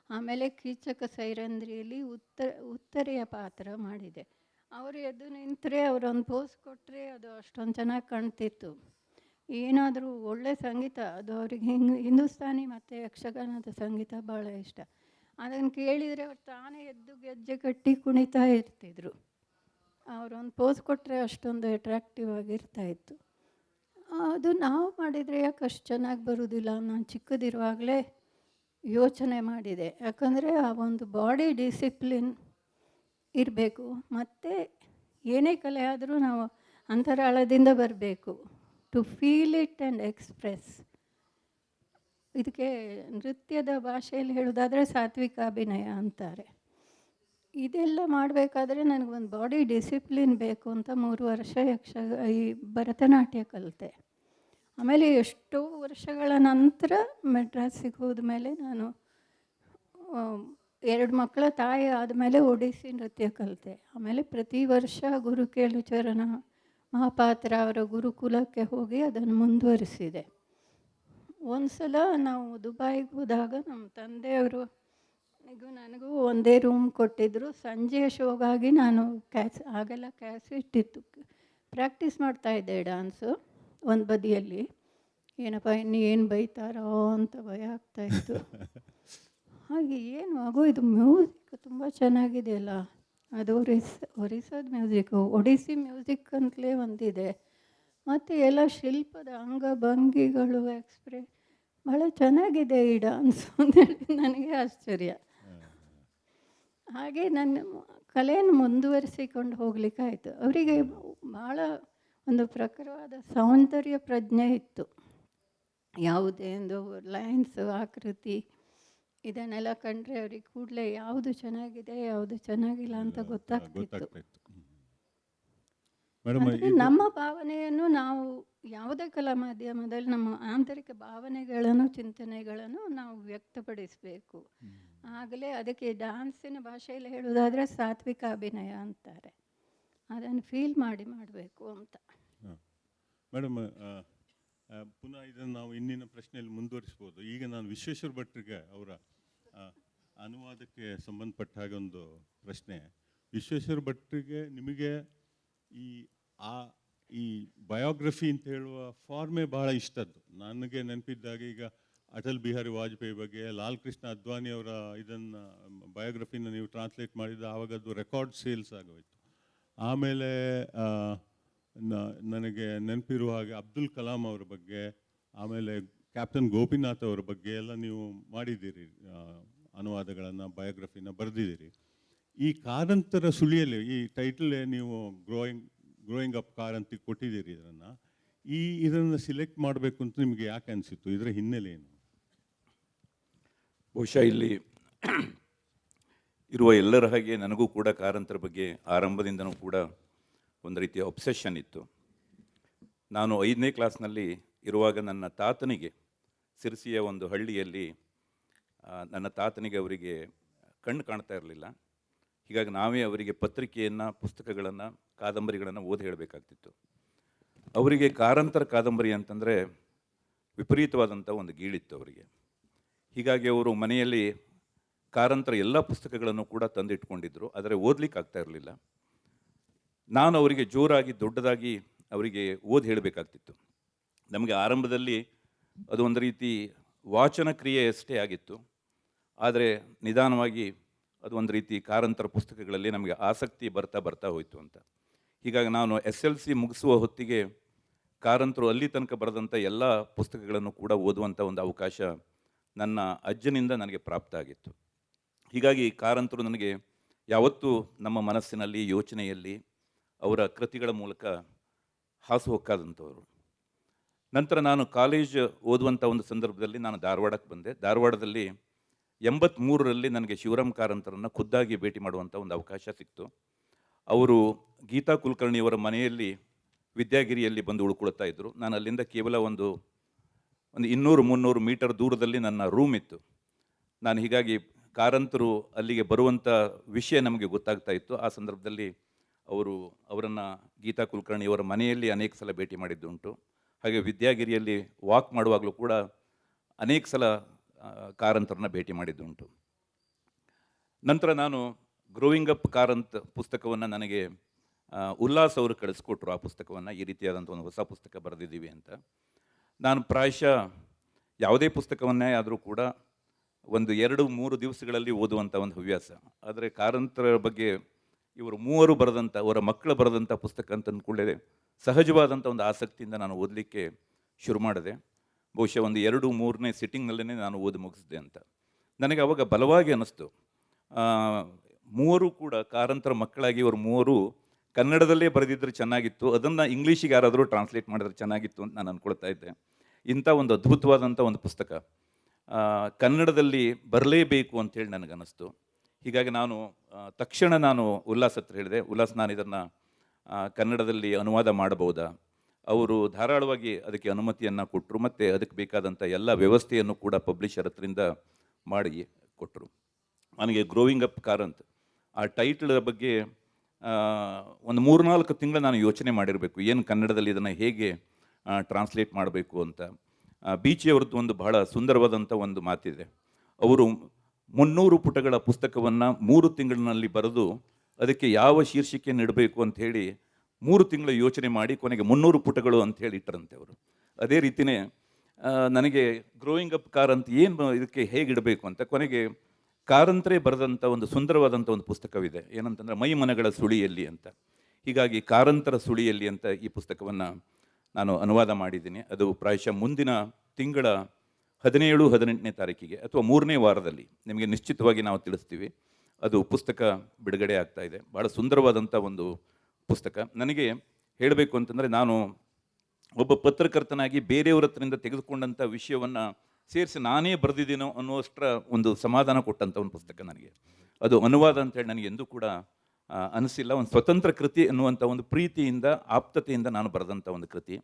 ಆಮೇಲೆ ಕೀಚಕ ಸೈರಂಧ್ರಿಯಲ್ಲಿ ಉತ್ತರೆಯ ಪಾತ್ರ ಮಾಡಿದೆ. ಅವರು ಎದ್ದು ನಿಂತರೆ, ಅವರೊಂದು ಪೋಸ್ ಕೊಟ್ಟರೆ ಅದು ಅಷ್ಟೊಂದು ಚೆನ್ನಾಗಿ ಕಾಣ್ತಿತ್ತು. ಏನಾದರೂ ಒಳ್ಳೆ ಸಂಗೀತ, ಅದು ಅವ್ರಿಗೆ ಹಿಂದೂಸ್ತಾನಿ ಮತ್ತು ಯಕ್ಷಗಾನದ ಸಂಗೀತ ಭಾಳ ಇಷ್ಟ. ಅದನ್ನು ಕೇಳಿದರೆ ಅವ್ರು ತಾನೇ ಎದ್ದು ಗೆಜ್ಜೆ ಕಟ್ಟಿ ಕುಣಿತಾ ಇರ್ತಿದ್ರು. ಅವರೊಂದು ಪೋಸ್ ಕೊಟ್ಟರೆ ಅಷ್ಟೊಂದು ಅಟ್ರಾಕ್ಟಿವ್ ಆಗಿರ್ತಾಯಿತ್ತು. ಅದು ನಾವು ಮಾಡಿದರೆ ಯಾಕೆ ಅಷ್ಟು ಚೆನ್ನಾಗಿ ಬರೋದಿಲ್ಲ. ನಾನು ಚಿಕ್ಕದಿರುವಾಗಲೇ ಯೋಚನೆ ಮಾಡಿದೆ. ಯಾಕಂದರೆ ಆ ಒಂದು ಬಾಡಿ ಡಿಸಿಪ್ಲಿನ್ ಇರಬೇಕು. ಮತ್ತು ಏನೇ ಕಲೆ ಆದರೂ ನಾವು ಅಂತರಾಳದಿಂದ ಬರಬೇಕು. To feel it and express. ಇದಕ್ಕೆ ನೃತ್ಯದ ಭಾಷೆಯಲ್ಲಿ ಹೇಳೋದಾದರೆ ಸಾತ್ವಿಕ ಅಭಿನಯ ಅಂತಾರೆ. ಇದೆಲ್ಲ ಮಾಡಬೇಕಾದ್ರೆ ನನಗೊಂದು ಬಾಡಿ ಡಿಸಿಪ್ಲಿನ್ ಬೇಕು ಅಂತ 3 ವರ್ಷ ಈ ಭರತನಾಟ್ಯ ಕಲಿತೆ. ಆಮೇಲೆ ಎಷ್ಟೋ ವರ್ಷಗಳ ನಂತರ ಮೆಡ್ರಾಸಿಗೆ ಹೋದ್ಮೇಲೆ ನಾನು 2 ಮಕ್ಕಳ ತಾಯಿ ಆದಮೇಲೆ ಒಡಿಸ್ಸಿ ನೃತ್ಯ ಕಲಿತೆ. ಆಮೇಲೆ ಪ್ರತಿ ವರ್ಷ ಗುರು ಕೇಳುಚರಣ ಮಹಾಪಾತ್ರ ಅವರ ಗುರುಕುಲಕ್ಕೆ ಹೋಗಿ ಅದನ್ನು ಮುಂದುವರಿಸಿದೆ. ಒಂದು ಸಲ ನಾವು ದುಬೈಗೆ ಹೋದಾಗ ನಮ್ಮ ತಂದೆಯವರು ನನಗೂ ಒಂದೇ ರೂಮ್ ಕೊಟ್ಟಿದ್ದರು. ಸಂಜೆಯ ಶೋಗಾಗಿ ನಾನು ಆಗೆಲ್ಲ ಕ್ಯಾಸೆಟ್ ಇತ್ತು, ಪ್ರಾಕ್ಟೀಸ್ ಮಾಡ್ತಾಯಿದ್ದೆ ಡ್ಯಾನ್ಸು ಒಂದು ಬದಿಯಲ್ಲಿ. ಏನಪ್ಪ ಇನ್ನು ಏನು ಬೈತಾರೋ ಅಂತ ಭಯ ಆಗ್ತಾಯಿತ್ತು. ಹಾಗೆ ಏನು ಆಗೋ ಇದು ಮ್ಯೂಸಿಕ್ ತುಂಬ ಚೆನ್ನಾಗಿದೆಯಲ್ಲ, ಅದು ಒರಿಸ್ಸಾದ ಮ್ಯೂಸಿಕ್ಕು, ಒಡಿಸ್ಸಿ ಮ್ಯೂಸಿಕ್ ಅಂತಲೇ ಒಂದಿದೆ. ಮತ್ತು ಎಲ್ಲ ಶಿಲ್ಪದ ಅಂಗಭಂಗಿಗಳು ಭಾಳ ಚೆನ್ನಾಗಿದೆ ಈ ಡ್ಯಾನ್ಸು ಅಂತೇಳಿ ನನಗೆ ಆಶ್ಚರ್ಯ. ಹಾಗೆ ನನ್ನ ಕಲೆಯನ್ನು ಮುಂದುವರಿಸಿಕೊಂಡು ಹೋಗ್ಲಿಕ್ಕಾಯಿತು. ಅವರಿಗೆ ಭಾಳ ಒಂದು ಪ್ರಖರವಾದ ಸೌಂದರ್ಯ ಪ್ರಜ್ಞೆ ಇತ್ತು. ಯಾವುದೇ ಒಂದು ಲೈನ್ಸು, ಆಕೃತಿ ಇದನ್ನೆಲ್ಲ ಕಂಡ್ರೆ ಅವ್ರಿಗೆ ಕೂಡಲೇ ಯಾವುದು ಚೆನ್ನಾಗಿದೆ ಯಾವುದು ಚೆನ್ನಾಗಿಲ್ಲ ಅಂತ ಗೊತ್ತಾಗ್ತಿತ್ತು. ಅಂದರೆ ನಮ್ಮ ಭಾವನೆಯನ್ನು ನಾವು ಯಾವುದೇ ಕಲಾ ಮಾಧ್ಯಮದಲ್ಲಿ ನಮ್ಮ ಆಂತರಿಕ ಭಾವನೆಗಳನ್ನು ಚಿಂತನೆಗಳನ್ನು ನಾವು ವ್ಯಕ್ತಪಡಿಸಬೇಕು. ಆಗಲೇ ಅದಕ್ಕೆ ಡ್ಯಾನ್ಸಿನ ಭಾಷೆಯಲ್ಲಿ ಹೇಳೋದಾದರೆ ಸಾತ್ವಿಕ ಅಭಿನಯ ಅಂತಾರೆ. ಅದನ್ನು ಫೀಲ್ ಮಾಡಿ ಮಾಡಬೇಕು ಅಂತ. ಮೇಡಮ್, ಪುನಃ ಇದನ್ನು ನಾವು ಇನ್ನಿನ ಪ್ರಶ್ನೆಯಲ್ಲಿ ಮುಂದುವರಿಸ್ಬೋದು. ಈಗ ನಾನು ವಿಶ್ವೇಶ್ವರ ಭಟ್ರಿಗೆ ಅವರ ಅನುವಾದಕ್ಕೆ ಸಂಬಂಧಪಟ್ಟ ಹಾಗೆ ಒಂದು ಪ್ರಶ್ನೆ. ವಿಶ್ವೇಶ್ವರ ಭಟ್ರಿಗೆ ನಿಮಗೆ ಈ ಬಯೋಗ್ರಫಿ ಅಂತ ಹೇಳುವ ಫಾರ್ಮೇ ಭಾಳ ಇಷ್ಟದ್ದು. ನನಗೆ ನೆನಪಿದ್ದಾಗ ಈಗ ಅಟಲ್ ಬಿಹಾರಿ ವಾಜಪೇಯಿ ಬಗ್ಗೆ, ಲಾಲ್ ಕೃಷ್ಣ ಅದ್ವಾನಿ ಅವರ ಇದನ್ನು ಬಯೋಗ್ರಫಿನ ನೀವು ಟ್ರಾನ್ಸ್ಲೇಟ್ ಮಾಡಿದ ಆವಾಗ ಅದು ರೆಕಾರ್ಡ್ ಸೇಲ್ಸ್ ಆಗೋಯಿತು. ಆಮೇಲೆ ನನಗೆ ನೆನಪಿರುವ ಹಾಗೆ ಅಬ್ದುಲ್ ಕಲಾಂ ಅವರ ಬಗ್ಗೆ, ಆಮೇಲೆ ಕ್ಯಾಪ್ಟನ್ ಗೋಪಿನಾಥ್ ಅವರ ಬಗ್ಗೆ ಎಲ್ಲ ನೀವು ಮಾಡಿದ್ದೀರಿ, ಅನುವಾದಗಳನ್ನು, ಬಯೋಗ್ರಫಿನ ಬರೆದಿದ್ದೀರಿ. ಈ ಕಾರಂತರ ಸುಳಿಯಲ್ಲಿ ಈ ಟೈಟಲ್ ನೀವು ಗ್ರೋಯಿಂಗ್ ಅಪ್ ಕಾರಂತಿ ಕೊಟ್ಟಿದ್ದೀರಿ. ಇದನ್ನು ಸಿಲೆಕ್ಟ್ ಮಾಡಬೇಕು ಅಂತ ನಿಮಗೆ ಯಾಕೆ ಅನಿಸಿತ್ತು? ಇದರ ಹಿನ್ನೆಲೆ ಏನು? ಬಹುಶಃ ಇಲ್ಲಿ ಇರುವ ಎಲ್ಲರ ಹಾಗೆ ನನಗೂ ಕೂಡ ಕಾರಂತರ ಬಗ್ಗೆ ಆರಂಭದಿಂದನೂ ಕೂಡ ಒಂದು ರೀತಿಯ ಒಬ್ಸೆಷನ್ ಇತ್ತು. ನಾನು 5ನೇ ಕ್ಲಾಸ್ನಲ್ಲಿ ಇರುವಾಗ ನನ್ನ ತಾತನಿಗೆ ಸಿರ್ಸಿಯ ಒಂದು ಹಳ್ಳಿಯಲ್ಲಿ ನನ್ನ ತಾತನಿಗೆ ಅವರಿಗೆ ಕಣ್ಣು ಕಾಣ್ತಾ ಇರಲಿಲ್ಲ. ಹೀಗಾಗಿ ನಾವೇ ಅವರಿಗೆ ಪತ್ರಿಕೆಯನ್ನು, ಪುಸ್ತಕಗಳನ್ನು, ಕಾದಂಬರಿಗಳನ್ನು ಓದಿ ಹೇಳಬೇಕಾಗ್ತಿತ್ತು. ಅವರಿಗೆ ಕಾರಂತರ ಕಾದಂಬರಿ ಅಂತಂದರೆ ವಿಪರೀತವಾದಂಥ ಒಂದು ಗೀಳಿತ್ತು ಅವರಿಗೆ. ಹೀಗಾಗಿ ಅವರು ಮನೆಯಲ್ಲಿ ಕಾರಂತರ ಎಲ್ಲ ಪುಸ್ತಕಗಳನ್ನು ಕೂಡ ತಂದಿಟ್ಕೊಂಡಿದ್ದರು, ಆದರೆ ಓದಲಿಕ್ಕೆ ಆಗ್ತಾ ಇರಲಿಲ್ಲ. ನಾನು ಅವರಿಗೆ ಜೋರಾಗಿ ದೊಡ್ಡದಾಗಿ ಅವರಿಗೆ ಓದಿ ಹೇಳಬೇಕಾಗ್ತಿತ್ತು. ನಮಗೆ ಆರಂಭದಲ್ಲಿ ಅದು ಒಂದು ರೀತಿ ವಾಚನ ಕ್ರಿಯೆಯಷ್ಟೇ ಆಗಿತ್ತು, ಆದರೆ ನಿಧಾನವಾಗಿ ಅದು ಒಂದು ರೀತಿ ಕಾರಂತರ ಪುಸ್ತಕಗಳಲ್ಲಿ ನಮಗೆ ಆಸಕ್ತಿ ಬರ್ತಾ ಹೋಯಿತು ಅಂತ. ಹೀಗಾಗಿ ನಾನು SLC ಮುಗಿಸುವ ಹೊತ್ತಿಗೆ ಕಾರಂತರು ಅಲ್ಲಿ ತನಕ ಬರೆದಂಥ ಎಲ್ಲ ಪುಸ್ತಕಗಳನ್ನು ಕೂಡ ಓದುವಂಥ ಒಂದು ಅವಕಾಶ ನನ್ನ ಅಜ್ಜನಿಂದ ನನಗೆ ಪ್ರಾಪ್ತ ಆಗಿತ್ತು. ಹೀಗಾಗಿ ಕಾರಂತರು ನನಗೆ ಯಾವತ್ತೂ ನಮ್ಮ ಮನಸ್ಸಿನಲ್ಲಿ, ಯೋಚನೆಯಲ್ಲಿ ಅವರ ಕೃತಿಗಳ ಮೂಲಕ ಹಾಸುಹೊಕ್ಕಾದಂಥವರು. ನಂತರ ನಾನು ಕಾಲೇಜ್ ಓದುವಂಥ ಒಂದು ಸಂದರ್ಭದಲ್ಲಿ ನಾನು ಧಾರವಾಡಕ್ಕೆ ಬಂದೆ. ಧಾರವಾಡದಲ್ಲಿ 83ರಲ್ಲಿ ನನಗೆ ಶಿವರಾಮ್ ಕಾರಂತರನ್ನು ಖುದ್ದಾಗಿ ಭೇಟಿ ಮಾಡುವಂಥ ಒಂದು ಅವಕಾಶ ಸಿಕ್ತು. ಅವರು ಗೀತಾ ಕುಲಕರ್ಣಿಯವರ ಮನೆಯಲ್ಲಿ ವಿದ್ಯಾಗಿರಿಯಲ್ಲಿ ಬಂದು ಉಳ್ಕೊಳ್ತಾ ಇದ್ದರು. ನಾನು ಅಲ್ಲಿಂದ ಕೇವಲ ಒಂದು 200-300 ಮೀಟರ್ ದೂರದಲ್ಲಿ ನನ್ನ ರೂಮ್ ಇತ್ತು. ನಾನು ಹೀಗಾಗಿ ಕಾರಂತರು ಅಲ್ಲಿಗೆ ಬರುವಂಥ ವಿಷಯ ನಮಗೆ ಗೊತ್ತಾಗ್ತಾ ಇತ್ತು. ಆ ಸಂದರ್ಭದಲ್ಲಿ ಅವರನ್ನು ಗೀತಾ ಕುಲಕರ್ಣಿಯವರ ಮನೆಯಲ್ಲಿ ಅನೇಕ ಸಲ ಭೇಟಿ ಮಾಡಿದ್ದುಂಟು. ಹಾಗೆ ವಿದ್ಯಾಗಿರಿಯಲ್ಲಿ ವಾಕ್ ಮಾಡುವಾಗಲೂ ಕೂಡ ಅನೇಕ ಸಲ ಕಾರಂತರನ್ನ ಭೇಟಿ ಮಾಡಿದ್ದುಂಟು. ನಂತರ ನಾನು ಗ್ರೋಯಿಂಗ್ ಅಪ್ ಕಾರಂತ್ ಪುಸ್ತಕವನ್ನು ನನಗೆ ಉಲ್ಲಾಸ್ ಅವರು ಕಳಿಸ್ಕೊಟ್ರು. ಆ ಪುಸ್ತಕವನ್ನು, ಈ ರೀತಿಯಾದಂಥ ಒಂದು ಹೊಸ ಪುಸ್ತಕ ಬರೆದಿದ್ದೀವಿ ಅಂತ. ನಾನು ಪ್ರಾಯಶಃ ಯಾವುದೇ ಪುಸ್ತಕವನ್ನೇ ಆದರೂ ಕೂಡ 1-2-3 ದಿವಸಗಳಲ್ಲಿ ಓದುವಂಥ ಒಂದು ಹವ್ಯಾಸ. ಆದರೆ ಕಾರಂತರ ಬಗ್ಗೆ ಇವರು 3 ಬರೆದಂಥ, ಅವರ ಮಕ್ಕಳು ಬರೆದಂಥ ಪುಸ್ತಕ ಅಂತ ಅಂದ್ಕೊಳ್ಳೆ ಸಹಜವಾದಂಥ ಒಂದು ಆಸಕ್ತಿಯಿಂದ ನಾನು ಓದಲಿಕ್ಕೆ ಶುರು ಮಾಡಿದೆ. ಬಹುಶಃ 2-3ನೇ ಸಿಟ್ಟಿಂಗ್ನಲ್ಲೇ ನಾನು ಓದಿ ಮುಗಿಸಿದೆ ಅಂತ. ನನಗೆ ಅವಾಗ ಬಲವಾಗಿ ಅನ್ನಿಸ್ತು, ಮೂವರು ಕೂಡ ಕಾರಂತರ ಮಕ್ಕಳಾಗಿ ಇವರು ಮೂವರು ಕನ್ನಡದಲ್ಲೇ ಬರೆದಿದ್ದರೆ ಚೆನ್ನಾಗಿತ್ತು, ಅದನ್ನು ಇಂಗ್ಲೀಷಿಗೆ ಯಾರಾದರೂ ಟ್ರಾನ್ಸ್ಲೇಟ್ ಮಾಡಿದ್ರೆ ಚೆನ್ನಾಗಿತ್ತು ಅಂತ ನಾನು ಅಂದ್ಕೊಳ್ತಾ ಇದ್ದೆ. ಇಂಥ ಒಂದು ಅದ್ಭುತವಾದಂಥ ಒಂದು ಪುಸ್ತಕ ಕನ್ನಡದಲ್ಲಿ ಬರಲೇಬೇಕು ಅಂತೇಳಿ ನನಗನ್ನಿಸ್ತು. ಹೀಗಾಗಿ ನಾನು ತಕ್ಷಣ ಉಲ್ಲಾಸ್ ಹತ್ರ ಹೇಳಿದೆ, ಉಲ್ಲಾಸ್, ನಾನು ಇದನ್ನು ಕನ್ನಡದಲ್ಲಿ ಅನುವಾದ ಮಾಡಬಹುದಾ? ಅವರು ಧಾರಾಳವಾಗಿ ಅದಕ್ಕೆ ಅನುಮತಿಯನ್ನು ಕೊಟ್ಟರು, ಮತ್ತು ಅದಕ್ಕೆ ಬೇಕಾದಂಥ ಎಲ್ಲ ವ್ಯವಸ್ಥೆಯನ್ನು ಕೂಡ ಪಬ್ಲಿಷರ್ ಹತ್ರಿಂದ ಮಾಡಿ ಕೊಟ್ಟರು. ನನಗೆ ಗ್ರೋವಿಂಗ್ ಅಪ್ ಕಾರಂತ್ ಆ ಟೈಟಲ್ ಬಗ್ಗೆ ಒಂದು 3-4 ತಿಂಗಳು ನಾನು ಯೋಚನೆ ಮಾಡಿರಬೇಕು, ಏನು ಕನ್ನಡದಲ್ಲಿ ಇದನ್ನು ಹೇಗೆ ಟ್ರಾನ್ಸ್ಲೇಟ್ ಮಾಡಬೇಕು ಅಂತ. ಬೀಚಿ ಅವ್ರದ್ದು ಒಂದು ಬಹಳ ಸುಂದರವಾದಂಥ ಒಂದು ಮಾತಿದೆ. ಅವರು 300 ಪುಟಗಳ ಪುಸ್ತಕವನ್ನು 3 ತಿಂಗಳಿನಲ್ಲಿ ಬರೆದು ಅದಕ್ಕೆ ಯಾವ ಶೀರ್ಷಿಕೆ ನೀಡಬೇಕು ಅಂಥೇಳಿ 3 ತಿಂಗಳು ಯೋಚನೆ ಮಾಡಿ ಕೊನೆಗೆ 300 ಪುಟಗಳು ಅಂಥೇಳಿ ಇಟ್ಟರಂತೆ ಅವರು. ಅದೇ ರೀತಿಯೇ ನನಗೆ ಗ್ರೋಯಿಂಗ್ ಅಪ್ ಕಾರಂತ್ ಏನು ಇದಕ್ಕೆ ಹೇಗಿಡಬೇಕು ಅಂತ ಕೊನೆಗೆ ಕಾರಂತರೇ ಬರೆದಂಥ ಒಂದು ಸುಂದರವಾದಂಥ ಒಂದು ಪುಸ್ತಕವಿದೆ, ಏನಂತಂದರೆ ಮೈ ಮನಗಳ ಸುಳಿಯಲ್ಲಿ ಅಂತ. ಹೀಗಾಗಿ ಕಾರಂತರ ಸುಳಿಯಲ್ಲಿ ಅಂತ ಈ ಪುಸ್ತಕವನ್ನು ನಾನು ಅನುವಾದ ಮಾಡಿದ್ದೀನಿ. ಅದು ಪ್ರಾಯಶಃ ಮುಂದಿನ ತಿಂಗಳ 17-18ನೇ ತಾರೀಕಿಗೆ ಅಥವಾ 3ನೇ ವಾರದಲ್ಲಿ ನಿಮಗೆ ನಿಶ್ಚಿತವಾಗಿ ನಾವು ತಿಳಿಸ್ತೀವಿ. ಅದು ಪುಸ್ತಕ ಬಿಡುಗಡೆ ಆಗ್ತಾ ಇದೆ. ಭಾಳ ಸುಂದರವಾದಂಥ ಒಂದು ಪುಸ್ತಕ. ನನಗೆ ಹೇಳಬೇಕು ಅಂತಂದರೆ, ನಾನು ಒಬ್ಬ ಪತ್ರಕರ್ತನಾಗಿ ಬೇರೆಯವ್ರ ಹತ್ರದಿಂದ ತೆಗೆದುಕೊಂಡಂಥ ವಿಷಯವನ್ನು ಸೇರಿಸಿ ನಾನೇ ಬರೆದಿದ್ದೀನೋ ಅನ್ನುವಷ್ಟರ ಒಂದು ಸಮಾಧಾನ ಕೊಟ್ಟಂಥ ಒಂದು ಪುಸ್ತಕ ನನಗೆ. ಅದು ಅನುವಾದ ಅಂತೇಳಿ ನನಗೆ ಎಂದೂ ಕೂಡ ಅನಿಸಿಲ್ಲ. ಒಂದು ಸ್ವತಂತ್ರ ಕೃತಿ ಅನ್ನುವಂಥ ಒಂದು ಪ್ರೀತಿಯಿಂದ, ಆಪ್ತತೆಯಿಂದ ನಾನು ಬರೆದಂಥ ಒಂದು ಕೃತಿ.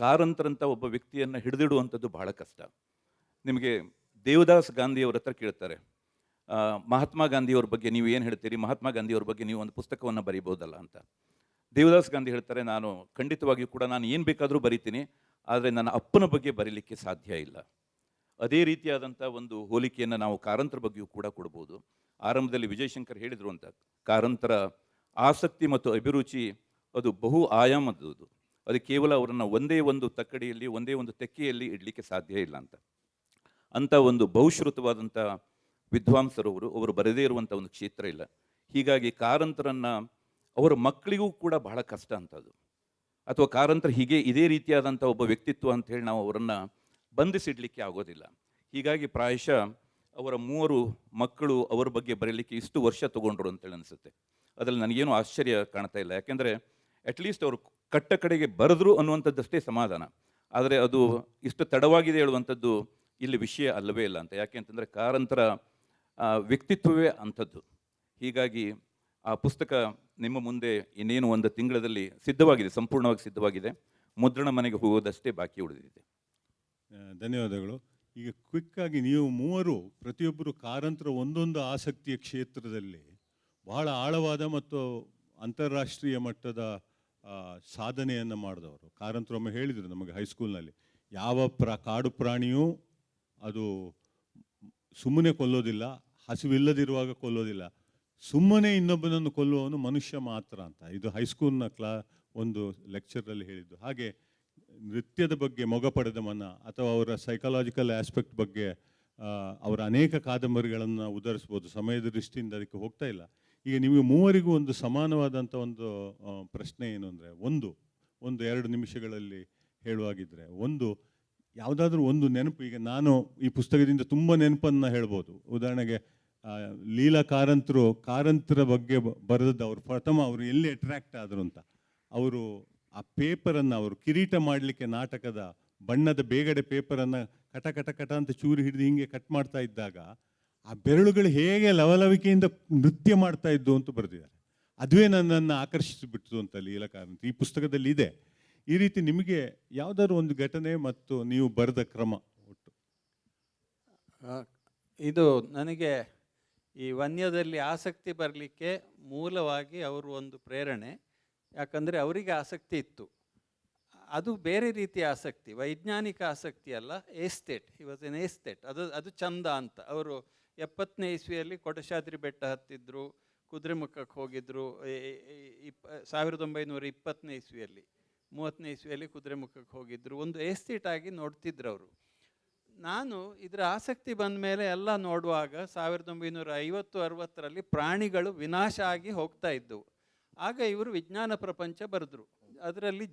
ಕಾರಂತರಂಥ ಒಬ್ಬ ವ್ಯಕ್ತಿಯನ್ನು ಹಿಡಿದಿಡುವಂಥದ್ದು ಬಹಳ ಕಷ್ಟ. ನಿಮಗೆ ದೇವದಾಸ್ ಗಾಂಧಿಯವ್ರ ಹತ್ರ ಕೇಳ್ತಾರೆ, ಮಹಾತ್ಮ ಗಾಂಧಿಯವ್ರ ಬಗ್ಗೆ ನೀವು ಏನು ಹೇಳ್ತೀರಿ, ಮಹಾತ್ಮ ಗಾಂಧಿಯವ್ರ ಬಗ್ಗೆ ನೀವು ಒಂದು ಪುಸ್ತಕವನ್ನು ಬರೀಬಹುದಲ್ಲ ಅಂತ. ದೇವದಾಸ್ ಗಾಂಧಿ ಹೇಳ್ತಾರೆ, ನಾನು ಖಂಡಿತವಾಗಿಯೂ ಕೂಡ ನಾನು ಏನು ಬೇಕಾದರೂ ಬರೀತೀನಿ, ಆದರೆ ನನ್ನ ಅಪ್ಪನ ಬಗ್ಗೆ ಬರೀಲಿಕ್ಕೆ ಸಾಧ್ಯ ಇಲ್ಲ. ಅದೇ ರೀತಿಯಾದಂಥ ಒಂದು ಹೋಲಿಕೆಯನ್ನು ನಾವು ಕಾರಂತರ ಬಗ್ಗೆಯೂ ಕೂಡ ಕೊಡ್ಬೋದು. ಆರಂಭದಲ್ಲಿ ವಿಜಯಶಂಕರ್ ಹೇಳಿದರು ಅಂತ, ಕಾರಂತರ ಆಸಕ್ತಿ ಮತ್ತು ಅಭಿರುಚಿ ಅದು ಬಹು ಆಯಾಮದ್ದು. ಅದು ಕೇವಲ ಅವರನ್ನು ಒಂದೇ ಒಂದು ತಕ್ಕಡಿಯಲ್ಲಿ, ಒಂದೇ ಒಂದು ತೆಕ್ಕೆಯಲ್ಲಿ ಇಡಲಿಕ್ಕೆ ಸಾಧ್ಯ ಇಲ್ಲ ಅಂತ. ಅಂಥ ಒಂದು ಬಹುಶ್ರುತವಾದಂಥ ವಿದ್ವಾಂಸರು ಅವರು ಬರೆದೇ ಇರುವಂಥ ಒಂದು ಕ್ಷೇತ್ರ ಇಲ್ಲ. ಹೀಗಾಗಿ ಕಾರಂತರನ್ನು ಅವರ ಮಕ್ಕಳಿಗೂ ಕೂಡ ಬಹಳ ಕಷ್ಟ ಅಂತದ್ದು. ಅಥವಾ ಕಾರಂತರ ಹೀಗೆ ಇದೇ ರೀತಿಯಾದಂಥ ಒಬ್ಬ ವ್ಯಕ್ತಿತ್ವ ಅಂಥೇಳಿ ನಾವು ಅವರನ್ನು ಬಂಧಿಸಿಡಲಿಕ್ಕೆ ಆಗೋದಿಲ್ಲ. ಹೀಗಾಗಿ ಪ್ರಾಯಶಃ ಅವರ 3 ಮಕ್ಕಳು ಅವರ ಬಗ್ಗೆ ಬರೀಲಿಕ್ಕೆ ಇಷ್ಟು ವರ್ಷ ತೊಗೊಂಡ್ರು ಅಂತೇಳಿ ಅನಿಸುತ್ತೆ. ಅದರಲ್ಲಿ ನನಗೇನು ಆಶ್ಚರ್ಯ ಕಾಣ್ತಾ ಇಲ್ಲ. ಯಾಕೆಂದರೆ ಅಟ್ಲೀಸ್ಟ್ ಅವರು ಕಟ್ಟ ಕಡೆಗೆ ಬರೆದ್ರು ಅನ್ನುವಂಥದ್ದಷ್ಟೇ ಸಮಾಧಾನ. ಆದರೆ ಅದು ಇಷ್ಟು ತಡವಾಗಿದೆ ಹೇಳುವಂಥದ್ದು ಇಲ್ಲಿ ವಿಷಯ ಅಲ್ಲವೇ ಇಲ್ಲ ಅಂತ. ಯಾಕೆ ಅಂತಂದರೆ ಕಾರಂತರ ವ್ಯಕ್ತಿತ್ವವೇ ಅಂಥದ್ದು. ಹೀಗಾಗಿ ಆ ಪುಸ್ತಕ ನಿಮ್ಮ ಮುಂದೆ ಇನ್ನೇನು 1 ತಿಂಗಳಲ್ಲಿ ಸಿದ್ಧವಾಗಿದೆ, ಸಂಪೂರ್ಣವಾಗಿ ಸಿದ್ಧವಾಗಿದೆ. ಮುದ್ರಣ ಮನೆಗೆ ಹೋಗೋದಷ್ಟೇ ಬಾಕಿ ಉಳಿದಿದೆ. ಧನ್ಯವಾದಗಳು. ಈಗ ಕ್ವಿಕ್ಕಾಗಿ ನೀವು ಮೂವರು ಪ್ರತಿಯೊಬ್ಬರು ಕಾರಂತರ ಒಂದೊಂದು ಆಸಕ್ತಿಯ ಕ್ಷೇತ್ರದಲ್ಲಿ ಬಹಳ ಆಳವಾದ ಮತ್ತು ಅಂತಾರಾಷ್ಟ್ರೀಯ ಮಟ್ಟದ ಸಾಧನೆಯನ್ನು ಮಾಡಿದವರು. ಕಾರಂತರೊಮ್ಮೆ ಹೇಳಿದರು ನಮಗೆ ಹೈಸ್ಕೂಲ್ನಲ್ಲಿ, ಯಾವ ಕಾಡು ಪ್ರಾಣಿಯೂ ಅದು ಸುಮ್ಮನೆ ಕೊಲ್ಲೋದಿಲ್ಲ, ಹಸಿವಿಲ್ಲದಿರುವಾಗ ಕೊಲ್ಲೋದಿಲ್ಲ, ಸುಮ್ಮನೆ ಇನ್ನೊಬ್ಬನನ್ನು ಕೊಲ್ಲುವವನು ಮನುಷ್ಯ ಮಾತ್ರ ಅಂತ. ಇದು ಹೈಸ್ಕೂಲ್ನ ಒಂದು ಲೆಕ್ಚರಲ್ಲಿ ಹೇಳಿದ್ದು. ಹಾಗೆ ನೃತ್ಯದ ಬಗ್ಗೆ ಮೊಗ ಪಡೆದ ಮನ ಅಥವಾ ಅವರ ಸೈಕಾಲಜಿಕಲ್ ಆಸ್ಪೆಕ್ಟ್ ಬಗ್ಗೆ ಅವರ ಅನೇಕ ಕಾದಂಬರಿಗಳನ್ನು ಉದರಿಸ್ಬೋದು. ಸಮಯದ ದೃಷ್ಟಿಯಿಂದ ಅದಕ್ಕೆ ಹೋಗ್ತಾ ಇಲ್ಲ. ಈಗ ನಿಮಗೆ ಮೂವರಿಗೂ ಒಂದು ಸಮಾನವಾದಂಥ ಒಂದು ಪ್ರಶ್ನೆ ಏನು ಅಂದರೆ, ಒಂದು 2 ನಿಮಿಷಗಳಲ್ಲಿ ಹೇಳುವಾಗಿದ್ದರೆ, ಯಾವುದಾದ್ರೂ ಒಂದು ನೆನಪು. ಈಗ ನಾನು ಈ ಪುಸ್ತಕದಿಂದ ತುಂಬ ನೆನಪನ್ನು ಹೇಳ್ಬೋದು. ಉದಾಹರಣೆಗೆ ಲೀಲಾ ಕಾರಂತರ ಬಗ್ಗೆ ಬರೆದದ್ದು ಅವರು ಪ್ರಥಮ ಅವರು ಎಲ್ಲಿ ಅಟ್ರ್ಯಾಕ್ಟ್ ಆದರು ಅಂತ. ಅವರು ಆ ಪೇಪರನ್ನು ಅವರು ಕಿರೀಟ ಮಾಡಲಿಕ್ಕೆ ನಾಟಕದ ಬಣ್ಣದ ಬೇಗಡೆ ಪೇಪರನ್ನು ಕಟ ಕಟ ಕಟ ಅಂತ ಚೂರು ಹಿಡಿದು ಹಿಂಗೆ ಕಟ್ ಮಾಡ್ತಾ ಇದ್ದಾಗ ಆ ಬೆರಳುಗಳು ಹೇಗೆ ಲವಲವಿಕೆಯಿಂದ ನೃತ್ಯ ಮಾಡ್ತಾ ಇದ್ದು ಅಂತ ಬರೆದಿದ್ದಾರೆ. ಅದುವೇ ನನ್ನನ್ನು ಆಕರ್ಷಿಸಿಬಿಡ್ತು ಅಂತ ಲೀಲಾ ಕಾರಂತ ಈ ಪುಸ್ತಕದಲ್ಲಿ ಇದೆ. ಈ ರೀತಿ ನಿಮಗೆ ಯಾವುದಾದ್ರು ಒಂದು ಘಟನೆ ಮತ್ತು ನೀವು ಬರೆದ ಕ್ರಮ ಒಟ್ಟು? ಇದು ನನಗೆ ಈ ವನ್ಯದಲ್ಲಿ ಆಸಕ್ತಿ ಬರಲಿಕ್ಕೆ ಮೂಲವಾಗಿ ಅವರು ಒಂದು ಪ್ರೇರಣೆ. ಯಾಕಂದರೆ ಅವರಿಗೆ ಆಸಕ್ತಿ ಇತ್ತು, ಅದು ಬೇರೆ ರೀತಿಯ ಆಸಕ್ತಿ, ವೈಜ್ಞಾನಿಕ ಆಸಕ್ತಿ ಅಲ್ಲ, ಏಸ್ಟೇಟ್. He was an ಏಸ್ಟೇಟ್. ಅದು ಚಂದ ಅಂತ. ಅವರು 70ನೇ ಇಸ್ವಿಯಲ್ಲಿ ಕೊಡಚಾದ್ರಿ ಬೆಟ್ಟ ಹತ್ತಿದ್ರು, ಕುದುರೆಮುಖಕ್ಕೆ ಹೋಗಿದ್ರು. 1920ನೇ ಇಸ್ವಿಯಲ್ಲಿ, 30ನೇ ಇಸ್ವಿಯಲ್ಲಿ ಕುದುರೆಮುಖಕ್ಕೆ ಹೋಗಿದ್ರು. ಒಂದು ಏಸ್ಟೇಟ್ ಆಗಿ ನೋಡ್ತಿದ್ರು ಅವರು. ನಾನು ಇದರ ಆಸಕ್ತಿ ಬಂದ ಮೇಲೆ ಎಲ್ಲ ನೋಡುವಾಗ 1950-60ರಲ್ಲಿ ಪ್ರಾಣಿಗಳು ವಿನಾಶ ಆಗಿ ಹೋಗ್ತಾ ಇದ್ದವು. ಆಗ ಇವರು ವಿಜ್ಞಾನ ಪ್ರಪಂಚ ಬರೆದ್ರು. ಅದರಲ್ಲಿ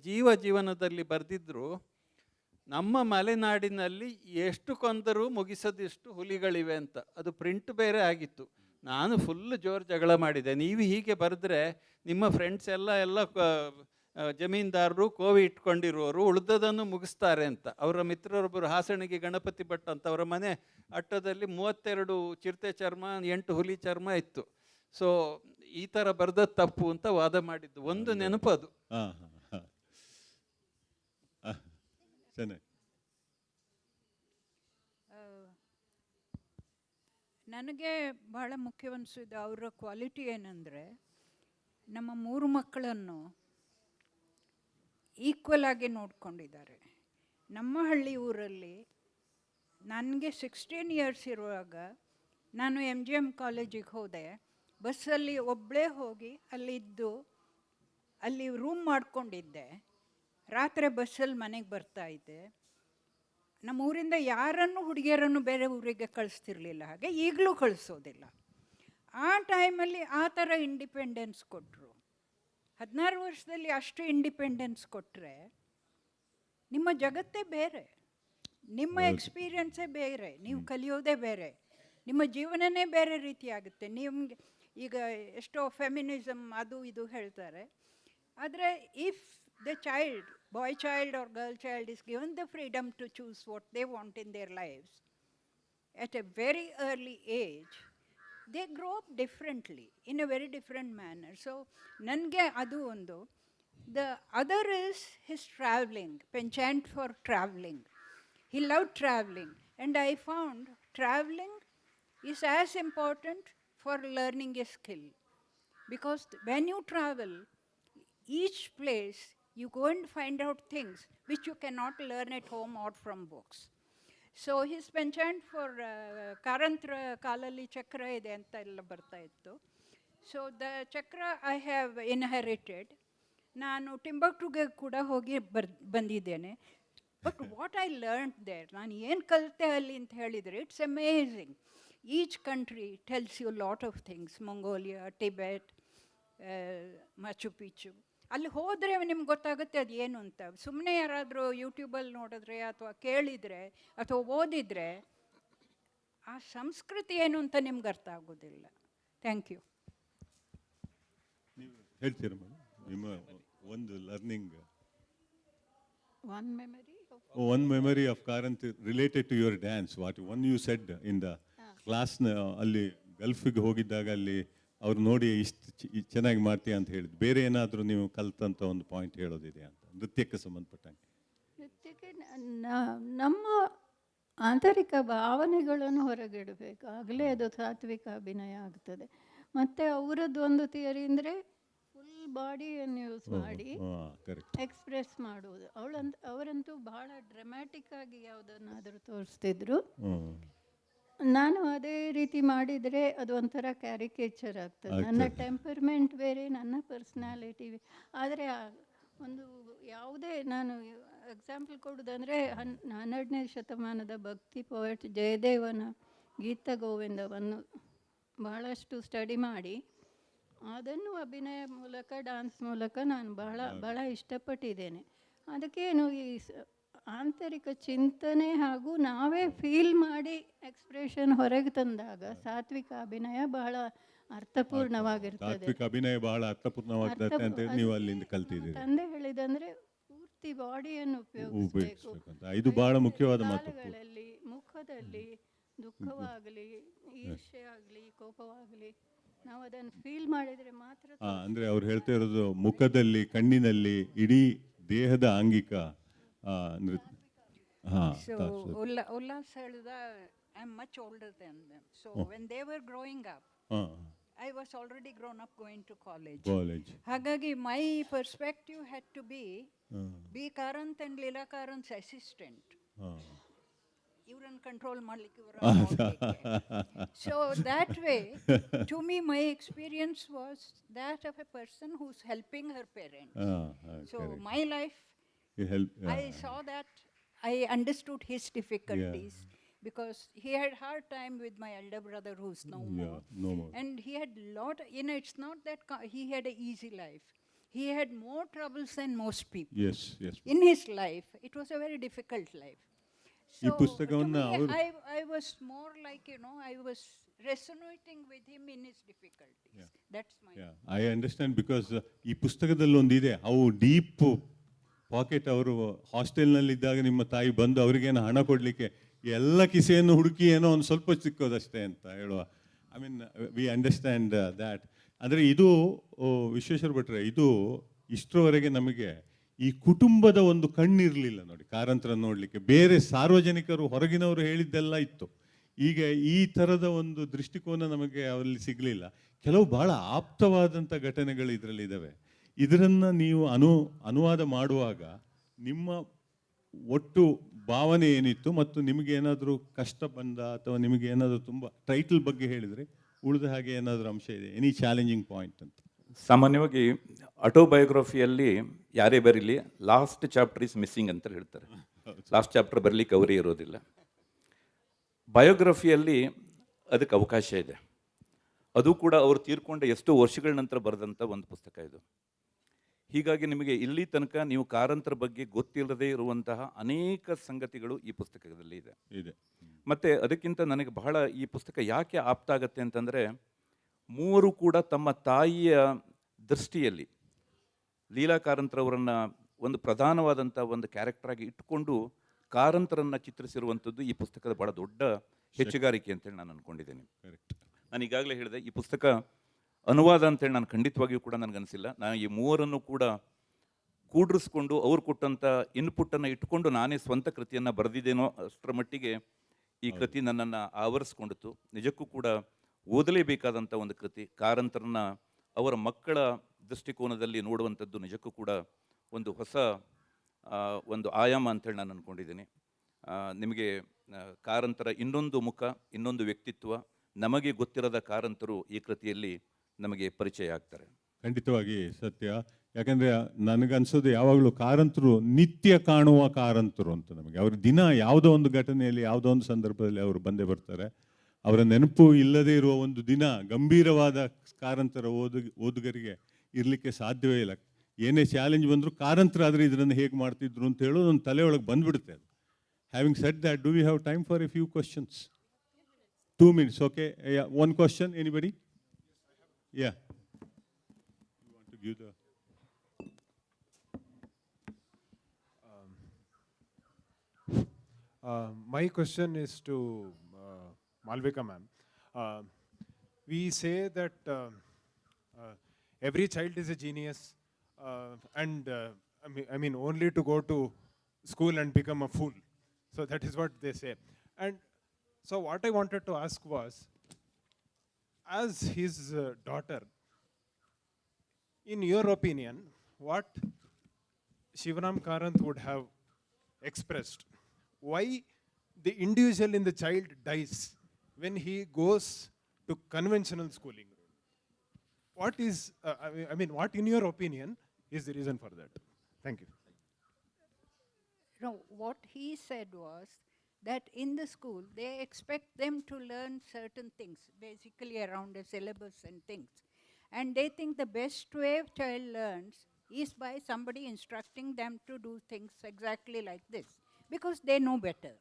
ಜೀವನದಲ್ಲಿ ಬರೆದಿದ್ರು, ನಮ್ಮ ಮಲೆನಾಡಿನಲ್ಲಿ ಎಷ್ಟು ಕೊಂದರೂ ಮುಗಿಸದಿಷ್ಟು ಹುಲಿಗಳಿವೆ ಅಂತ. ಅದು ಪ್ರಿಂಟ್ ಬೇರೆ ಆಗಿತ್ತು. ನಾನು ಫುಲ್ ಜೋರು ಜಗಳ ಮಾಡಿದೆ. ನೀವು ಹೀಗೆ ಬರೆದ್ರೆ ನಿಮ್ಮ ಫ್ರೆಂಡ್ಸ್ ಎಲ್ಲ ಜಮೀನ್ದಾರರು ಕೋವಿ ಇಟ್ಕೊಂಡಿರುವವರು ಉಳಿದದನ್ನು ಮುಗಿಸ್ತಾರೆ ಅಂತ. ಅವರ ಮಿತ್ರರೊಬ್ಬರು ಹಾಸಣಿಗೆ ಗಣಪತಿ ಭಟ್ ಅಂತ, ಅವರ ಮನೆ ಅಟ್ಟದಲ್ಲಿ 32 ಚಿರತೆ ಚರ್ಮ 8 ಹುಲಿ ಚರ್ಮ ಇತ್ತು. ಸೊ ಈ ಥರ ಬರೆದದ್ದು ತಪ್ಪು ಅಂತ ವಾದ ಮಾಡಿದ್ದು ಒಂದು ನೆನಪು ಅದು. ಹಾಂ ಹಾಂ ಹಾಂ ಚೆನ್ನಾಗಿ. ನನಗೆ ಬಹಳ ಮುಖ್ಯವೆನಿಸಿದ್ದು ಅವರ ಕ್ವಾಲಿಟಿ ಏನಂದರೆ, ನಮ್ಮ 3 ಮಕ್ಕಳನ್ನು ಈಕ್ವಲ್ ಆಗಿ ನೋಡ್ಕೊಂಡಿದ್ದಾರೆ. ನಮ್ಮ ಹಳ್ಳಿ ಊರಲ್ಲಿ ನನಗೆ 16 ಇಯರ್ಸ್ ಇರುವಾಗ ನಾನು MGM ಕಾಲೇಜಿಗೆ ಹೋದೆ. ಬಸ್ಸಲ್ಲಿ ಒಬ್ಬಳೇ ಹೋಗಿ ಅಲ್ಲಿ ರೂಮ್ ಮಾಡ್ಕೊಂಡಿದ್ದೆ. ರಾತ್ರಿ ಬಸ್ಸಲ್ಲಿ ಮನೆಗೆ ಬರ್ತಾಯಿದ್ದೆ. ನಮ್ಮ ಊರಿಂದ ಯಾರನ್ನು ಹುಡುಗಿಯರನ್ನು ಬೇರೆ ಊರಿಗೆ ಕಳಿಸ್ತಿರ್ಲಿಲ್ಲ, ಹಾಗೆ ಈಗಲೂ ಕಳಿಸೋದಿಲ್ಲ. ಆ ಟೈಮಲ್ಲಿ ಆ ಥರ ಇಂಡಿಪೆಂಡೆನ್ಸ್ ಕೊಟ್ಟರು. 16 ವರ್ಷದಲ್ಲಿ ಅಷ್ಟು ಇಂಡಿಪೆಂಡೆನ್ಸ್ ಕೊಟ್ಟರೆ ನಿಮ್ಮ ಜಗತ್ತೇ ಬೇರೆ, ನಿಮ್ಮ ಎಕ್ಸ್ಪೀರಿಯನ್ಸೇ ಬೇರೆ, ನೀವು ಕಲಿಯೋದೇ ಬೇರೆ, ನಿಮ್ಮ ಜೀವನನೇ ಬೇರೆ ರೀತಿ ಆಗುತ್ತೆ. ನಿಮಗೆ ಈಗ ಎಷ್ಟೋ ಫೆಮಿನಿಸಮ್ ಅದು ಇದು ಹೇಳ್ತಾರೆ. ಆದರೆ if the child, boy child or girl child is given the freedom to choose what they want in their lives at a very early age, they grow up differently, in a very different manner. So ನನಗೆ ಅದು ಒಂದು. The other is his traveling, penchant for traveling. He loved traveling, and I found traveling is as important for learning a skill, because when you travel, each place you go and find out things which you cannot learn at home or from books. So his penchant for ಕಾರಂತರ ಕಾಲಲ್ಲಿ ಚಕ್ರ ಇದೆ ಅಂತ ಎಲ್ಲ ಬರ್ತಾ ಇತ್ತು. So the chakra I have inherited. ನಾನು ಟಿಂಬಕ್ಟುಗೆ ಕೂಡ ಹೋಗಿ ಬಂದಿದ್ದೇನೆ. But what I learn there, ನಾನು ಏನು ಕಲಿತೆ ಅಲ್ಲಿ ಅಂತ ಹೇಳಿದರೆ, it's amazing. Each country tells you lot of things. Mongolia, Tibet, Machu Picchu. ಅಲ್ಲಿ ಹೋದರೆ ನಿಮ್ಗೆ ಗೊತ್ತಾಗುತ್ತೆ ಅದು ಏನು ಅಂತ. ಸುಮ್ಮನೆ ಯಾರಾದರೂ ಯೂಟ್ಯೂಬಲ್ಲಿ ನೋಡಿದ್ರೆ ಅಥವಾ ಕೇಳಿದರೆ ಅಥವಾ ಓದಿದರೆ ಆ ಸಂಸ್ಕೃತಿ ಏನು ಅಂತ ನಿಮ್ಗೆ ಅರ್ಥ ಆಗೋದಿಲ್ಲ. Thank you. ನೀವು ಹೇಳ್ತೀರಾ ಮೇಡಮ್ ನಿಮ್ಮ ಒಂದು learning? One memory of Karanth related to your dance. What one you said in the class ಅಲ್ಲಿ ಗಲ್ಫಿಗೆ ಹೋಗಿದ್ದಾಗ ಅಲ್ಲಿ ಅವ್ರು ನೋಡಿ ಇಷ್ಟು ಚೆನ್ನಾಗಿ ಮಾಡ್ತೀಯ ಅಂತ ಹೇಳಿದ್ರು. ಬೇರೆ ಏನಾದರೂ ನೀವು ಕಲ್ತಂತ ಒಂದು ಪಾಯಿಂಟ್ ಹೇಳೋದಿದೆ ಅಂತ ನೃತ್ಯಕ್ಕೆ ಸಂಬಂಧಪಟ್ಟಂಗೆ? ನೃತ್ಯಕ್ಕೆ ನಮ್ಮ ಆಂತರಿಕ ಭಾವನೆಗಳನ್ನು ಹೊರಗಿಡಬೇಕು, ಆಗಲೇ ಅದು ಸಾತ್ವಿಕ ಅಭಿನಯ ಆಗ್ತದೆ. ಮತ್ತು ಅವರದ್ದು ಒಂದು ಥಿಯರಿ ಅಂದರೆ ಫುಲ್ ಬಾಡಿಯನ್ನು ಯೂಸ್ ಮಾಡಿ ಎಕ್ಸ್ಪ್ರೆಸ್ ಮಾಡುವುದು. ಅವರಂತೂ ಬಹಳ ಡ್ರಾಮ್ಯಾಟಿಕ್ ಆಗಿ ಯಾವುದನ್ನಾದರೂ ತೋರಿಸ್ತಿದ್ರು. ನಾನು ಅದೇ ರೀತಿ ಮಾಡಿದರೆ ಅದು ಒಂಥರ ಕ್ಯಾರಿಕೇಚರ್ ಆಗ್ತದೆ. ನನ್ನ ಟೆಂಪರ್ಮೆಂಟ್ ಬೇರೆ, ನನ್ನ ಪರ್ಸ್ನಾಲಿಟಿ. ಆದರೆ ಒಂದು ಯಾವುದೇ ನಾನು ಎಕ್ಸಾಂಪಲ್ ಕೊಡೋದಂದರೆ 12ನೇ ಶತಮಾನದ ಭಕ್ತಿ ಪೊಯೆಟ್ ಜಯದೇವನ ಗೀತ ಗೋವಿಂದವನ್ನು ಬಹಳಷ್ಟು ಸ್ಟಡಿ ಮಾಡಿ ಅದನ್ನು ಅಭಿನಯ ಮೂಲಕ, ಡಾನ್ಸ್ ಮೂಲಕ ನಾನು ಬಹಳ ಇಷ್ಟಪಟ್ಟಿದ್ದೇನೆ. ಅದಕ್ಕೇನು ಈ ಆಂತರಿಕ ಚಿಂತನೆ ಹಾಗೂ ನಾವೇ ಫೀಲ್ ಮಾಡಿ ಎಕ್ಸ್ಪ್ರೆಷನ್ ಹೊರಗೆ ತಂದಾಗ ಸಾತ್ವಿಕ ಅಭಿನಯ ಬಹಳ ಅರ್ಥಪೂರ್ಣವಾಗಿರ್ತದೆ. ಸಾತ್ವಿಕ ಅಭಿನಯ ಬಹಳ ಅರ್ಥಪೂರ್ಣವಾಗ್ತದೆ ಅಂತ ನೀವು ಅಲ್ಲಿಂದ ಕಲ್ತಿದ್ದೀರಿ. ತಂದೆ ಹೇಳಿದಂದ್ರೆ ಪೂರ್ತಿ ಬಾಡಿಯನ್ನು ಉಪಯೋಗಿಸಬೇಕು. ಇದು ಬಹಳ ಮುಖ್ಯವಾದ ಮಾತು. ಮುಖದಲ್ಲಿ ದುಃಖವಾಗಲಿ, ಈರ್ಷೆ ಆಗಲಿ, ಕೋಪವಾಗಲಿ ನಾವು ಅದನ್ನು ಫೀಲ್ ಮಾಡಿದರೆ ಮಾತ್ರ. ಅಂದರೆ ಅವ್ರು ಹೇಳ್ತಾ ಇರೋದು ಮುಖದಲ್ಲಿ, ಕಣ್ಣಿನಲ್ಲಿ, ಇಡೀ ದೇಹದ ಆಂಗಿಕ So Ullas ಹೇಳ್ದ, I am much older than them. So when they were growing up, I was already grown up going to college. ಹಾಗಾಗಿ my perspective had to be Karanth and Leela Karanth's assistant. ಇವರನ್ನು control ಮಾಡಲಿಕ್ಕೆ so that way to me my experience was that of a person who is helping her parents. So my life I saw that I understood his difficulties because he had hard time with my elder brother who's no more. And he had lot, it's not that he had an easy life. He had more troubles than most people. Yes, yes. In his life, it was a very difficult life. ಈ So, ಪುಸ್ತಕವನ್ನ to me, ಅವರು I was more like, I was resonating with him in his difficulties. Yeah. That's my... I understand because ಈ ಪುಸ್ತಕದಲ್ಲಿ ಒಂದಿದೆ, ಅವು deep packet. ಅವರು ಹಾಸ್ಟೆಲ್ನಲ್ಲಿದ್ದಾಗ ನಿಮ್ಮ ತಾಯಿ ಬಂದು ಅವರಿಗೇನು ಹಣ ಕೊಡಲಿಕ್ಕೆ ಎಲ್ಲ ಕಿಸೆಯನ್ನು ಹುಡುಕಿ ಏನೋ ಒಂದು ಸ್ವಲ್ಪ ಸಿಕ್ಕೋದಷ್ಟೇ ಅಂತ ಹೇಳುವ. I mean we understand that. ಅಂದರೆ ಇದು ವಿಶ್ವೇಶ್ವರ ಭಟ್ರೆ, ಇದು ಇಷ್ಟರವರೆಗೆ ನಮಗೆ ಈ ಕುಟುಂಬದ ಒಂದು ಕಣ್ಣಿರಲಿಲ್ಲ ನೋಡಿ ಕಾರಂತರ ನೋಡಲಿಕ್ಕೆ. ಬೇರೆ ಸಾರ್ವಜನಿಕರು ಹೊರಗಿನವರು ಹೇಳಿದ್ದೆಲ್ಲ ಇತ್ತು. ಈಗ ಈ ಥರದ ಒಂದು ದೃಷ್ಟಿಕೋನ ನಮಗೆ ಅಲ್ಲಿ ಸಿಗಲಿಲ್ಲ. ಕೆಲವು ಬಹಳ ಆಪ್ತವಾದಂಥ ಘಟನೆಗಳು ಇದರಲ್ಲಿದ್ದಾವೆ. ಇದರನ್ನು ನೀವು ಅನುವಾದ ಮಾಡುವಾಗ ನಿಮ್ಮ ಒಟ್ಟು ಭಾವನೆ ಏನಿತ್ತು ಮತ್ತು ನಿಮಗೆ ಏನಾದರೂ ಕಷ್ಟ ಬಂದ ಅಥವಾ ನಿಮಗೆ ಏನಾದರೂ ತುಂಬ ಟೈಟಲ್ ಬಗ್ಗೆ ಹೇಳಿದರೆ ಉಳಿದ ಹಾಗೆ ಏನಾದರೂ ಅಂಶ ಇದೆ, ಎನಿ ಚಾಲೆಂಜಿಂಗ್ ಪಾಯಿಂಟ್ ಅಂತ? ಸಾಮಾನ್ಯವಾಗಿ ಆಟೋಬಯೋಗ್ರಫಿಯಲ್ಲಿ ಯಾರೇ ಬರೀಲಿ ಲಾಸ್ಟ್ ಚಾಪ್ಟರ್ ಈಸ್ ಮಿಸ್ಸಿಂಗ್ ಅಂತ ಹೇಳ್ತಾರೆ. ಲಾಸ್ಟ್ ಚಾಪ್ಟರ್ ಬರಲಿಕ್ಕೆ ಅವರೇ ಇರೋದಿಲ್ಲ. ಬಯೋಗ್ರಫಿಯಲ್ಲಿ ಅದಕ್ಕೆ ಅವಕಾಶ ಇದೆ. ಅದು ಕೂಡ ಅವರು ತೀರ್ಕೊಂಡ ಎಷ್ಟೋ ವರ್ಷಗಳ ನಂತರ ಬರೆದಂಥ ಒಂದು ಪುಸ್ತಕ ಇದು. ಹೀಗಾಗಿ ನಿಮಗೆ ಇಲ್ಲಿ ತನಕ ನೀವು ಕಾರಂತರ ಬಗ್ಗೆ ಗೊತ್ತಿಲ್ಲದೆ ಇರುವಂತಹ ಅನೇಕ ಸಂಗತಿಗಳು ಈ ಪುಸ್ತಕದಲ್ಲಿ ಇದೆ. ಮತ್ತು ಅದಕ್ಕಿಂತ ನನಗೆ ಬಹಳ ಈ ಪುಸ್ತಕ ಯಾಕೆ ಆಪ್ತ ಆಗತ್ತೆ ಅಂತಂದರೆ, ಮೂವರು ಕೂಡ ತಮ್ಮ ತಾಯಿಯ ದೃಷ್ಟಿಯಲ್ಲಿ ಲೀಲಾ ಕಾರಂತರವರನ್ನು ಒಂದು ಪ್ರಧಾನವಾದಂಥ ಒಂದು ಕ್ಯಾರೆಕ್ಟರಾಗಿ ಇಟ್ಟುಕೊಂಡು ಕಾರಂತರನ್ನು ಚಿತ್ರಿಸಿರುವಂಥದ್ದು ಈ ಪುಸ್ತಕದ ಭಾಳ ದೊಡ್ಡ ಹೆಚ್ಚುಗಾರಿಕೆ ಅಂತೇಳಿ ನಾನು ಅಂದ್ಕೊಂಡಿದ್ದೇನೆ. ಕರೆಕ್ಟ್. ನಾನು ಈಗಾಗಲೇ ಹೇಳಿದೆ, ಈ ಪುಸ್ತಕ ಅನುವಾದ ಅಂತೇಳಿ ನಾನು ಖಂಡಿತವಾಗಿಯೂ ಕೂಡ ನನಗನ್ನಿಸಿಲ್ಲ. ನಾನು ಈ ಮೂವರನ್ನು ಕೂಡ ಕೂಡಿಸ್ಕೊಂಡು ಅವ್ರು ಕೊಟ್ಟಂಥ ಇನ್ಪುಟ್ಟನ್ನು ಇಟ್ಕೊಂಡು ನಾನೇ ಸ್ವಂತ ಕೃತಿಯನ್ನು ಬರೆದಿದ್ದೇನೋ ಅಷ್ಟರ ಮಟ್ಟಿಗೆ ಈ ಕೃತಿ ನನ್ನನ್ನು ಆವರಿಸ್ಕೊಂಡಿತು. ನಿಜಕ್ಕೂ ಕೂಡ ಓದಲೇಬೇಕಾದಂಥ ಒಂದು ಕೃತಿ. ಕಾರಂತರನ್ನ ಅವರ ಮಕ್ಕಳ ದೃಷ್ಟಿಕೋನದಲ್ಲಿ ನೋಡುವಂಥದ್ದು ನಿಜಕ್ಕೂ ಕೂಡ ಒಂದು ಹೊಸ ಒಂದು ಆಯಾಮ ಅಂತೇಳಿ ನಾನು ಅಂದ್ಕೊಂಡಿದ್ದೀನಿ. ನಿಮಗೆ ಕಾರಂತರ ಇನ್ನೊಂದು ಮುಖ, ಇನ್ನೊಂದು ವ್ಯಕ್ತಿತ್ವ, ನಮಗೆ ಗೊತ್ತಿರದ ಕಾರಂತರು ಈ ಕೃತಿಯಲ್ಲಿ ನಮಗೆ ಪರಿಚಯ ಆಗ್ತಾರೆ. ಖಂಡಿತವಾಗಿ ಸತ್ಯ. ಯಾಕಂದರೆ ನನಗನ್ಸೋದು ಯಾವಾಗಲೂ ಕಾರಂತರು ನಿತ್ಯ ಕಾಣುವ ಕಾರಂತರು ಅಂತ. ನಮಗೆ ಅವ್ರ ದಿನ ಯಾವುದೋ ಒಂದು ಘಟನೆಯಲ್ಲಿ ಯಾವುದೋ ಒಂದು ಸಂದರ್ಭದಲ್ಲಿ ಅವರು ಬಂದೇ ಬರ್ತಾರೆ. ಅವರ ನೆನಪು ಇಲ್ಲದೇ ಇರುವ ಒಂದು ದಿನ ಗಂಭೀರವಾದ ಕಾರಂತರ ಓದುಗರಿಗೆ ಇರಲಿಕ್ಕೆ ಸಾಧ್ಯವೇ ಇಲ್ಲ. ಏನೇ ಚಾಲೆಂಜ್ ಬಂದರೂ ಕಾರಂತರಾದರೆ ಇದನ್ನು ಹೇಗೆ ಮಾಡ್ತಿದ್ರು ಅಂತ ಹೇಳೋದು ಒಂದು ತಲೆಯೊಳಗೆ ಬಂದುಬಿಡುತ್ತೆ. ಅದು having shed that, do we have time for A few questions? 2 minutes, okay. One question, anybody? Yeah. You want to give the... My question is to Malvika ma'am. We say that every child is a genius, and I mean only to go to school and become a fool. So that is what they say. And so what I wanted to ask was, as his daughter, in your opinion, what Shivaram Karanth would have expressed? Why the individual in the child dies when he goes to conventional schooling? What is, I mean, what in your opinion is the reason for that? Thank you. No, what he said was that in the school, they expect them to learn certain things, basically around the syllabus and things. And they think the best way a child learns is by somebody instructing them to do things exactly like this, because they know better.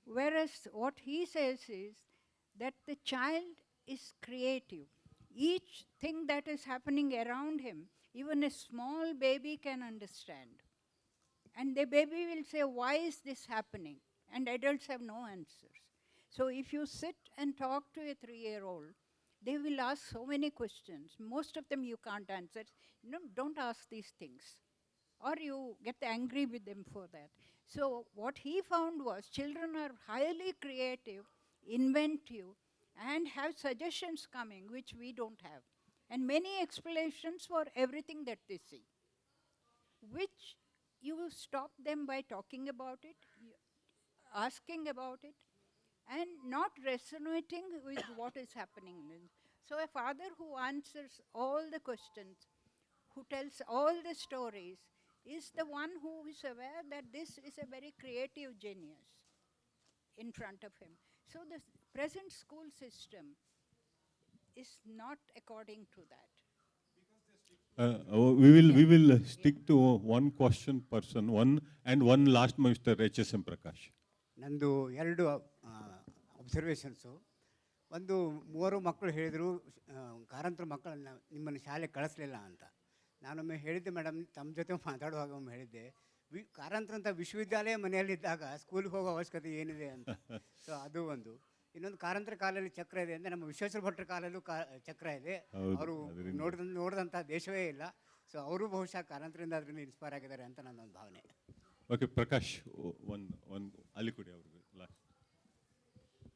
Whereas what he says is that the child is creative. Each thing that is happening around him, even a small baby can understand. And the baby will say, why is this happening? And adults have no answers. So if you sit and talk to a 3-year-old, they will ask so many questions. Most of them you can't answer. No, don't ask these things. Or you get angry with them for that. So what he found was children are highly creative, inventive, and have suggestions coming which we don't have. And many explanations for everything that they see, which you stop them by talking about it, asking about it, and not resonating with what is happening. So a father who answers all the questions, who tells all the stories, is the one who is aware that this is a very creative genius in front of him. So the present school system is not according to that. We will stick to one question person, one last Mr. HSM Prakash. ನಂದು ಎರಡು ಅಬ್ಸರ್ವೇಷನ್ಸು. ಒಂದು, ಮೂವರು ಮಕ್ಕಳು ಹೇಳಿದರು ಕಾರಂತರ ಮಕ್ಕಳನ್ನ ನಿಮ್ಮನ್ನು ಶಾಲೆಗೆ ಕಳಿಸ್ಲಿಲ್ಲ ಅಂತ. ನಾನೊಮ್ಮೆ ಹೇಳಿದ್ದೆ ಮೇಡಮ್, ತಮ್ಮ ಜೊತೆ ಮಾತಾಡುವಾಗ ಒಮ್ಮೆ ಹೇಳಿದ್ದೆ, ಕಾರಂತರಂಥ ವಿಶ್ವವಿದ್ಯಾಲಯ ಮನೆಯಲ್ಲಿದ್ದಾಗ ಸ್ಕೂಲ್ಗೆ ಹೋಗೋ ಅವಶ್ಯಕತೆ ಏನಿದೆ ಅಂತ. ಸೊ ಅದು ಒಂದು. ಇನ್ನೊಂದು, ಕಾರಂತರ ಕಾಲಲ್ಲಿ ಚಕ್ರ ಇದೆ ಅಂದರೆ ನಮ್ಮ ವಿಶ್ವೇಶ್ವರ ಭಟ್ರ ಕಾಲಲ್ಲೂ ಚಕ್ರ ಇದೆ. ಅವರು ನೋಡಿದಂಥ ದೇಶವೇ ಇಲ್ಲ. ಸೊ ಅವರು ಬಹುಶಃ ಕಾರಂತರಿಂದ ಅದರಿಂದ ಇನ್ಸ್ಪೈರ್ ಆಗಿದ್ದಾರೆ ಅಂತ ನನ್ನೊಂದು ಭಾವನೆ. ಓಕೆ, ಪ್ರಕಾಶ್ ಒಂದು ಅಲ್ಲಿ ಕೊಡಿ ಅವ್ರಿಗೆ ಲಾಸ್ಟ್.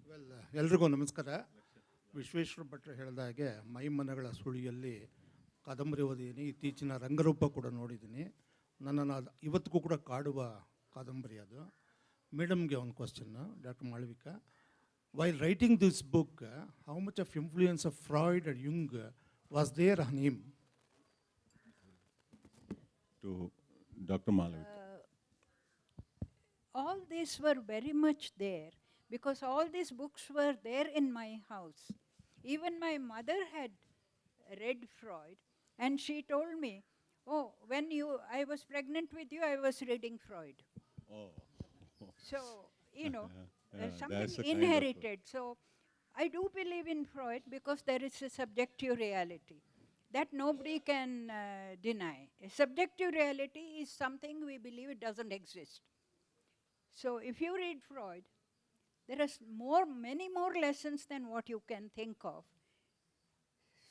ವೆಲ್, ಎಲ್ರಿಗೂ ನಮಸ್ಕಾರ. ವಿಶ್ವೇಶ್ವರ ಭಟ್ರು ಹೇಳಿದ ಹಾಗೆ ಮೈಮನಗಳ ಸುಳಿಯಲ್ಲಿ ಕಾದಂಬರಿ ಓದಿದ್ದೀನಿ, ಇತ್ತೀಚಿನ ರಂಗರೂಪ ಕೂಡ ನೋಡಿದ್ದೀನಿ. ನನ್ನನ್ನು ಅದು ಇವತ್ತಿಗೂ ಕೂಡ ಕಾಡುವ ಕಾದಂಬರಿ ಅದು. ಮೇಡಮ್ಗೆ ಒಂದು question, doctor Malavika. While writing this book, how much of influence of Freud and Jung was there on him? To doctor Malavika. All these were very much there because all these books were there in my house. Even my mother had read Freud and she told me, oh, when I was pregnant with you, I was reading Freud. Oh. So, you know, that's something a kind of inherited. So I do believe in Freud because there is a subjective reality that nobody can deny. A subjective reality is something we believe it doesn't exist. So if you read Freud, there are many more lessons than what you can think of.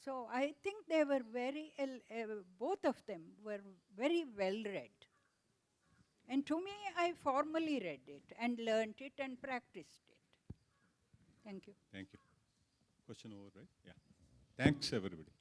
So I think they were both of them were very well read. And to me, I formally read it and learnt it and practiced it. Thank you. Thank you. Question over, right? Yeah. Thanks, everybody.